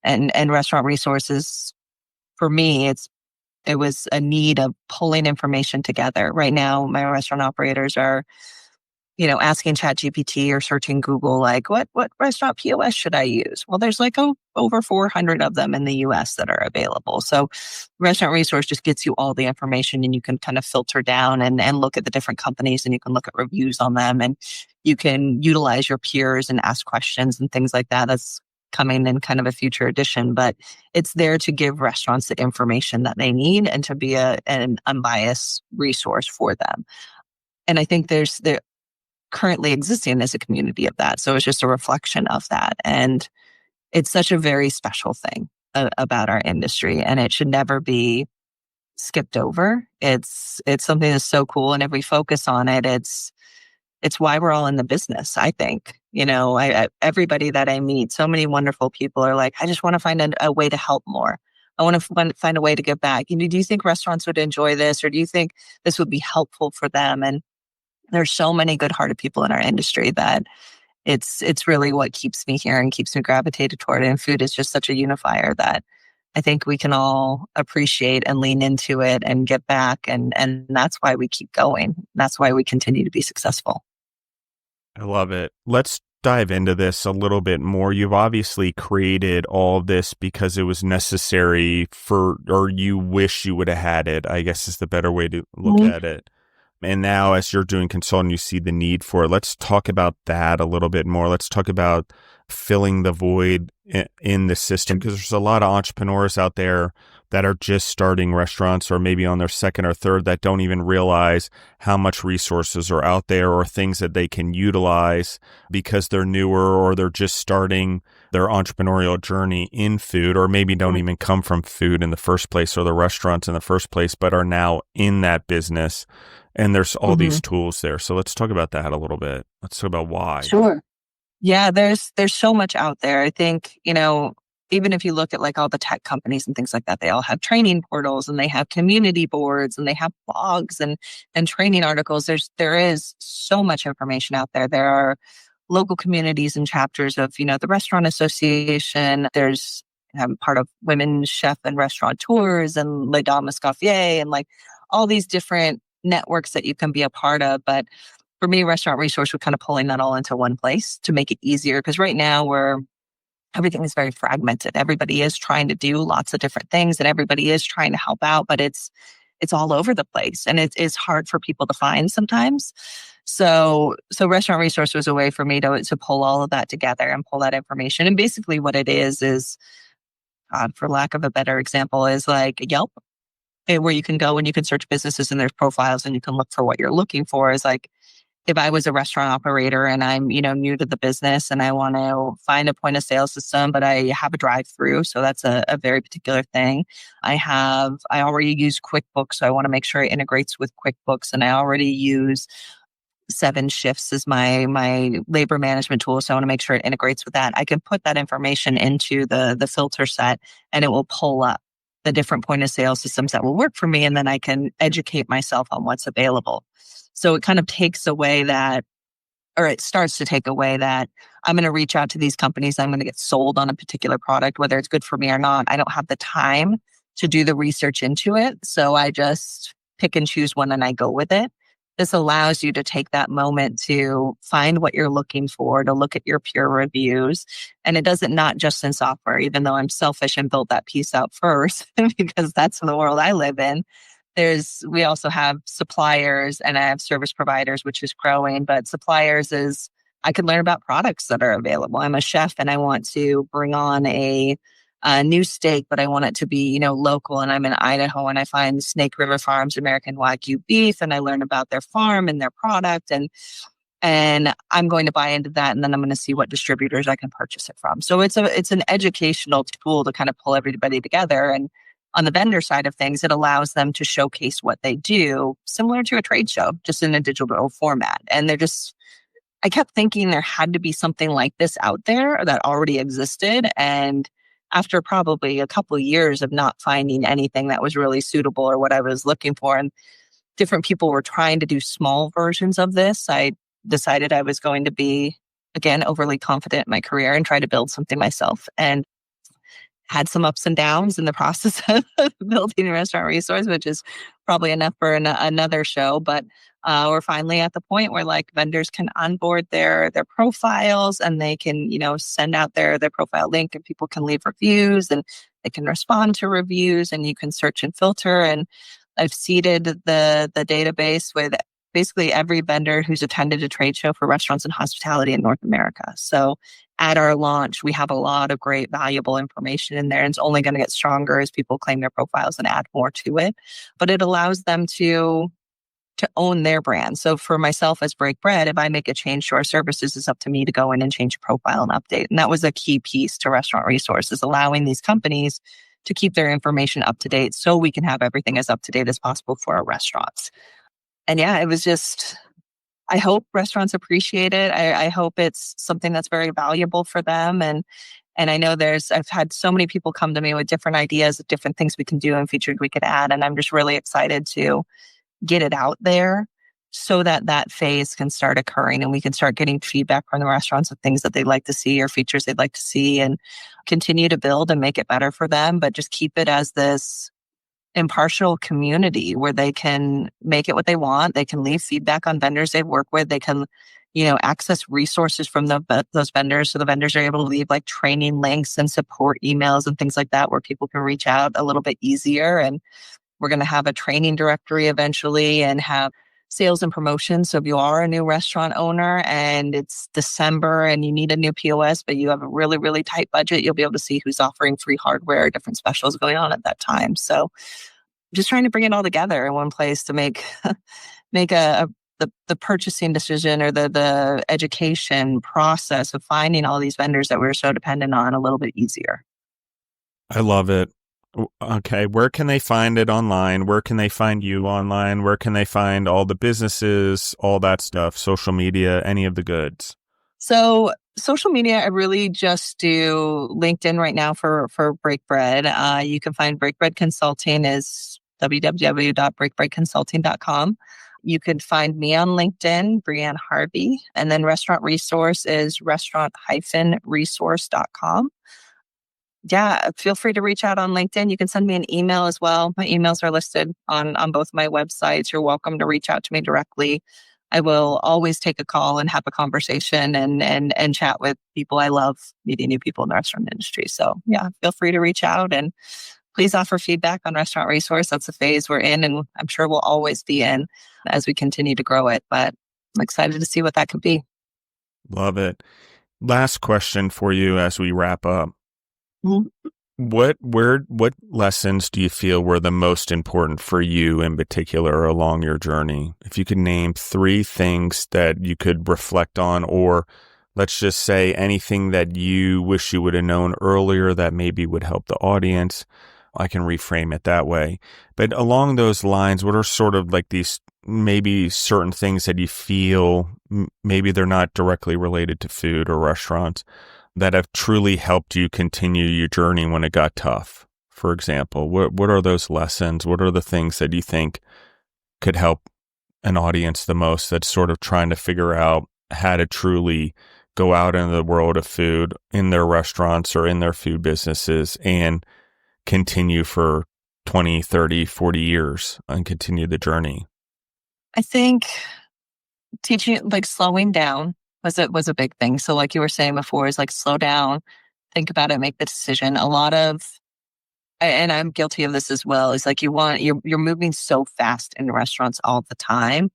And restaurant resources, for me, it was a need of pulling information together. Right now, my restaurant operators are, asking ChatGPT or searching Google, like, what restaurant POS should I use? Well, there's like over 400 of them in the US that are available. So Restaurant Resource just gets you all the information and you can kind of filter down and look at the different companies and you can look at reviews on them and you can utilize your peers and ask questions and things like that. That's coming in kind of a future edition, but it's there to give restaurants the information that they need and to be an unbiased resource for them. And I think there currently existing as a community of that. So it's just a reflection of that. And it's such a very special thing about our industry and it should never be skipped over. It's something that's so cool. And if we focus on it, it's why we're all in the business, I think. Everybody that I meet, so many wonderful people are like, I just want to find a way to help more. I want to find a way to give back. Do you think restaurants would enjoy this, or do you think this would be helpful for them? And there's so many good-hearted people in our industry that it's really what keeps me here and keeps me gravitated toward it. And food is just such a unifier that I think we can all appreciate and lean into it and give back. And that's why we keep going. That's why we continue to be successful. I love it. Let's dive into this a little bit more. You've obviously created all this because it was necessary or you wish you would have had it, I guess is the better way to look at it. And now as you're doing consulting, you see the need for it. Let's talk about that a little bit more. Let's talk about filling the void in the system, because there's a lot of entrepreneurs out there that are just starting restaurants or maybe on their second or third that don't even realize how much resources are out there or things that they can utilize because they're newer or they're just starting their entrepreneurial journey in food, or maybe don't even come from food in the first place or the restaurants in the first place, but are now in that business. And there's all these tools there. So let's talk about that a little bit. Let's talk about why. Sure. Yeah, there's so much out there. I think, even if you look at like all the tech companies and things like that, they all have training portals and they have community boards and they have blogs and training articles. There is so much information out there. There are local communities and chapters of, the Restaurant Association. I'm part of Women Chef and Restaurateurs and Les Dames Escoffier and like all these different networks that you can be a part of. But for me, Restaurant Resource, we're kind of pulling that all into one place to make it easier, because right now everything is very fragmented. Everybody is trying to do lots of different things and everybody is trying to help out, but it's all over the place and it is hard for people to find sometimes. So Restaurant Resource was a way for me to pull all of that together and pull that information. And basically what it is, for lack of a better example, is like Yelp, where you can go and you can search businesses and there's profiles and you can look for what you're looking for. Is like, if I was a restaurant operator and I'm, new to the business and I want to find a point of sale system, but I have a drive-through. So that's a very particular thing. I already use QuickBooks. So I want to make sure it integrates with QuickBooks. And I already use 7 Shifts as my labor management tool. So I want to make sure it integrates with that. I can put that information into the filter set and it will pull up the different point of sale systems that will work for me. And then I can educate myself on what's available. So it kind of takes away that, or it starts to take away that I'm going to reach out to these companies. I'm going to get sold on a particular product, whether it's good for me or not. I don't have the time to do the research into it. So I just pick and choose one and I go with it. This allows you to take that moment to find what you're looking for, to look at your peer reviews. And it doesn't not just in software, even though I'm selfish and built that piece out first, because that's the world I live in. We also have suppliers and I have service providers, which is growing, but suppliers is I could learn about products that are available. I'm a chef and I want to bring on a new steak, but I want it to be, local. And I'm in Idaho and I find Snake River Farms American Wagyu beef and I learn about their farm and their product and I'm going to buy into that. And then I'm going to see what distributors I can purchase it from. So it's an educational tool to kind of pull everybody together. And on the vendor side of things, it allows them to showcase what they do, similar to a trade show, just in a digital format. And I kept thinking there had to be something like this out there that already existed. And after probably a couple of years of not finding anything that was really suitable or what I was looking for, and different people were trying to do small versions of this, I decided I was going to be, again, overly confident in my career and try to build something myself. And had some ups and downs in the process of building a Restaurant Resource, which is probably enough for another show. But we're finally at the point where like vendors can onboard their profiles and they can, send out their profile link and people can leave reviews and they can respond to reviews and you can search and filter. And I've seeded the database with basically every vendor who's attended a trade show for restaurants and hospitality in North America. So at our launch, we have a lot of great, valuable information in there. And it's only going to get stronger as people claim their profiles and add more to it. But it allows them to own their brand. So for myself as Break Bread, if I make a change to our services, it's up to me to go in and change a profile and update. And that was a key piece to Restaurant Resources, allowing these companies to keep their information up to date so we can have everything as up to date as possible for our restaurants. And yeah, it was just, I hope restaurants appreciate it. I hope it's something that's very valuable for them. And I know I've had so many people come to me with different ideas of different things we can do and features we could add. And I'm just really excited to get it out there so that that phase can start occurring and we can start getting feedback from the restaurants of things that they'd like to see or features they'd like to see and continue to build and make it better for them. But just keep it as this impartial community where they can make it what they want. They can leave feedback on vendors they work with. They can, access resources from those vendors. So the vendors are able to leave like training links and support emails and things like that where people can reach out a little bit easier. And we're going to have a training directory eventually and have sales and promotion. So if you are a new restaurant owner and it's December and you need a new POS, but you have a really, really tight budget, you'll be able to see who's offering free hardware, different specials going on at that time. So just trying to bring it all together in one place to make the purchasing decision or the education process of finding all these vendors that we're so dependent on a little bit easier. I love it. Okay, where can they find it online? Where can they find you online? Where can they find all the businesses, all that stuff, social media, any of the goods? So social media, I really just do LinkedIn right now for Break Bread. You can find Break Bread Consulting is www.breakbreadconsulting.com. You can find me on LinkedIn, Brianne Harvey, and then Restaurant Resource is restaurant-resource.com. Yeah, feel free to reach out on LinkedIn. You can send me an email as well. My emails are listed on both my websites. You're welcome to reach out to me directly. I will always take a call and have a conversation and chat with people. I love meeting new people in the restaurant industry. So yeah, feel free to reach out and please offer feedback on Restaurant Resource. That's a phase we're in and I'm sure we'll always be in as we continue to grow it. But I'm excited to see what that could be. Love it. Last question for you as we wrap up. Mm-hmm. What lessons do you feel were the most important for you in particular along your journey? If you could name 3 things that you could reflect on, or let's just say anything that you wish you would have known earlier that maybe would help the audience, I can reframe it that way. But along those lines, what are sort of like these maybe certain things that you feel maybe they're not directly related to food or restaurants that have truly helped you continue your journey when it got tough? For example, what are those lessons? What are the things that you think could help an audience the most that's sort of trying to figure out how to truly go out into the world of food in their restaurants or in their food businesses and continue for 20, 30, 40 years and continue the journey? I think teaching, like slowing down was a big thing. So like you were saying before, is like slow down, think about it, make the decision. A lot of, and I'm guilty of this as well, is like you're moving so fast in restaurants all the time.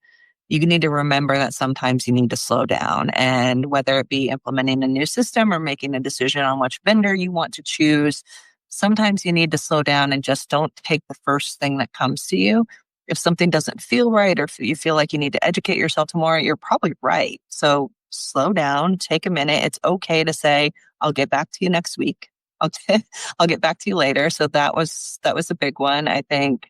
You need to remember that sometimes you need to slow down, and whether it be implementing a new system or making a decision on which vendor you want to choose, sometimes you need to slow down and just don't take the first thing that comes to you. If something doesn't feel right or if you feel like you need to educate yourself more, you're probably right. So slow down, take a minute. It's okay to say, I'll get back to you next week. I'll get back to you later. So that was a big one. I think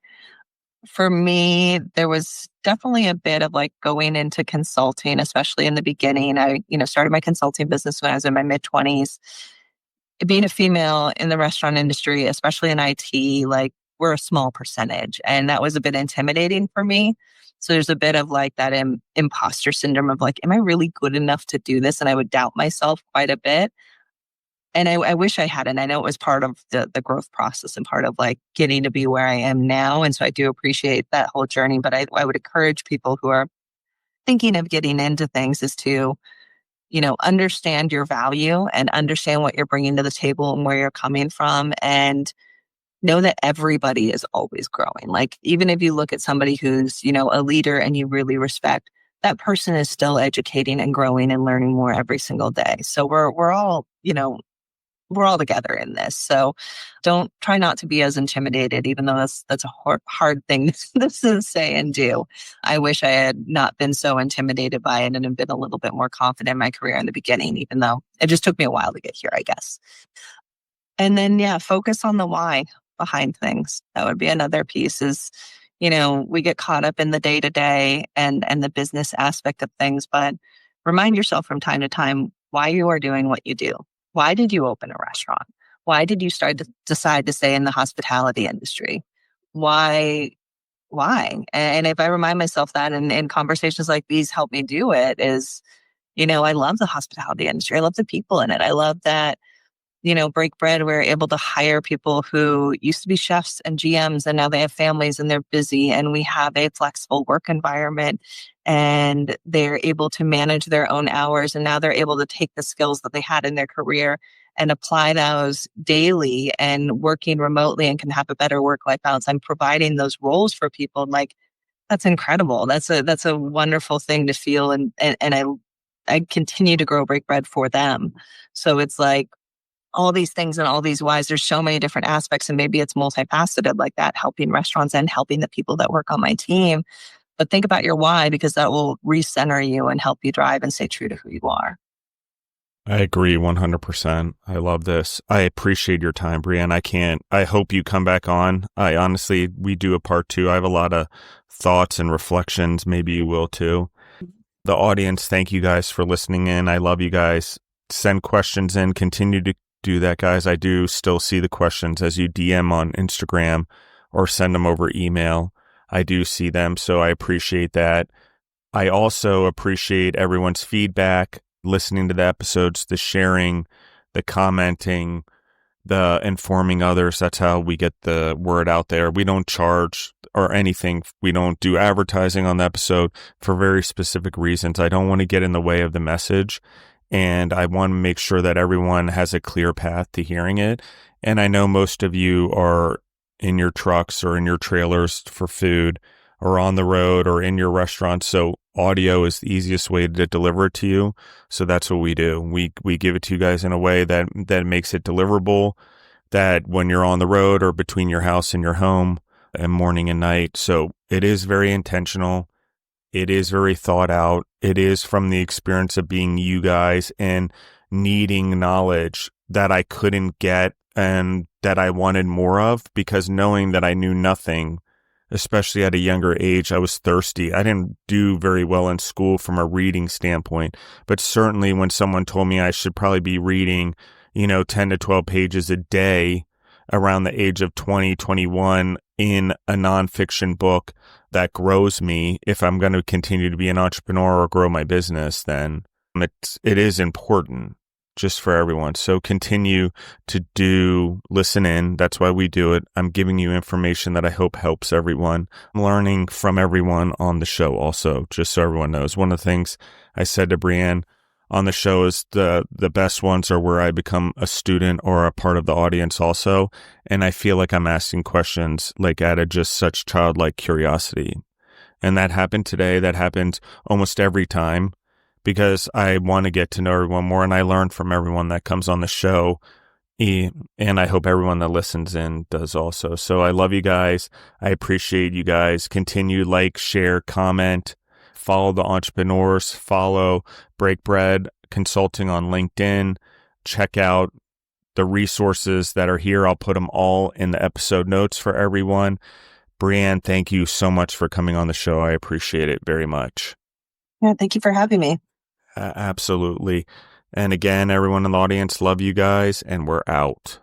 for me, there was definitely a bit of like going into consulting, especially in the beginning. I, started my consulting business when I was in my mid-20s. Being a female in the restaurant industry, especially in IT, like we're a small percentage. And that was a bit intimidating for me. So there's a bit of like that imposter syndrome of like, am I really good enough to do this? And I would doubt myself quite a bit. And I wish I hadn't. I know it was part of the growth process and part of like getting to be where I am now. And so I do appreciate that whole journey. But I would encourage people who are thinking of getting into things is to, understand your value and understand what you're bringing to the table and where you're coming from, and know that everybody is always growing. Like, even if you look at somebody who's, a leader and you really respect, that person is still educating and growing and learning more every single day. So we're all, we're all together in this. So don't try not to be as intimidated, even though that's a hard thing to say and do. I wish I had not been so intimidated by it and have been a little bit more confident in my career in the beginning, even though it just took me a while to get here, I guess. And then, focus on the why behind things. That would be another piece is, we get caught up in the day to day and the business aspect of things, but remind yourself from time to time why you are doing what you do. why did you open a restaurant? Why did you decide to stay in the hospitality industry? Why? Why? And if I remind myself that in conversations like these help me do it is, I love the hospitality industry. I love the people in it. I love that, Break Bread, we're able to hire people who used to be chefs and GMs and now they have families and they're busy, and we have a flexible work environment and they're able to manage their own hours. And now they're able to take the skills that they had in their career and apply those daily and working remotely and can have a better work-life balance. I'm providing those roles for people. Like, that's incredible. That's a wonderful thing to feel. And I continue to grow Break Bread for them. So it's like, all these things and all these whys, there's so many different aspects, and maybe it's multifaceted like that, helping restaurants and helping the people that work on my team. But think about your why, because that will recenter you and help you drive and stay true to who you are. I agree 100%. I love this. I appreciate your time, Brianne. I hope you come back on. We do a part 2. I have a lot of thoughts and reflections. Maybe you will too. The audience, thank you guys for listening in. I love you guys. Send questions in. Continue to do that, guys. I do still see the questions as you DM on Instagram or send them over email. I do see them, so I appreciate that. I also appreciate everyone's feedback, listening to the episodes, the sharing, the commenting, the informing others. That's how we get the word out there. We don't charge or anything. We don't do advertising on the episode for very specific reasons. I don't want to get in the way of the message. And I want to make sure that everyone has a clear path to hearing it. And I know most of you are in your trucks or in your trailers for food or on the road or in your restaurants. So audio is the easiest way to deliver it to you. So that's what we do. We give it to you guys in a way that makes it deliverable, that when you're on the road or between your house and your home and morning and night. So it is very intentional. It is very thought out. It is from the experience of being you guys and needing knowledge that I couldn't get and that I wanted more of, because knowing that I knew nothing, especially at a younger age, I was thirsty. I didn't do very well in school from a reading standpoint, but certainly when someone told me I should probably be reading, 10 to 12 pages a day around the age of 20, 21 in a nonfiction book that grows me, if I'm going to continue to be an entrepreneur or grow my business, then it is important just for everyone. So continue to listen in. That's why we do it. I'm giving you information that I hope helps everyone. I'm learning from everyone on the show also, just so everyone knows. One of the things I said to Brianne on the show is the best ones are where I become a student or a part of the audience also. And I feel like I'm asking questions like out of just such childlike curiosity. And that happened today. That happens almost every time, because I want to get to know everyone more, and I learn from everyone that comes on the show. And I hope everyone that listens in does also. So I love you guys. I appreciate you guys. Continue, like, share, comment, follow the entrepreneurs, follow Break Bread Consulting on LinkedIn. Check out the resources that are here. I'll put them all in the episode notes for everyone. Brianne, thank you so much for coming on the show. I appreciate it very much. Yeah, thank you for having me. Absolutely. And again, everyone in the audience, love you guys, and we're out.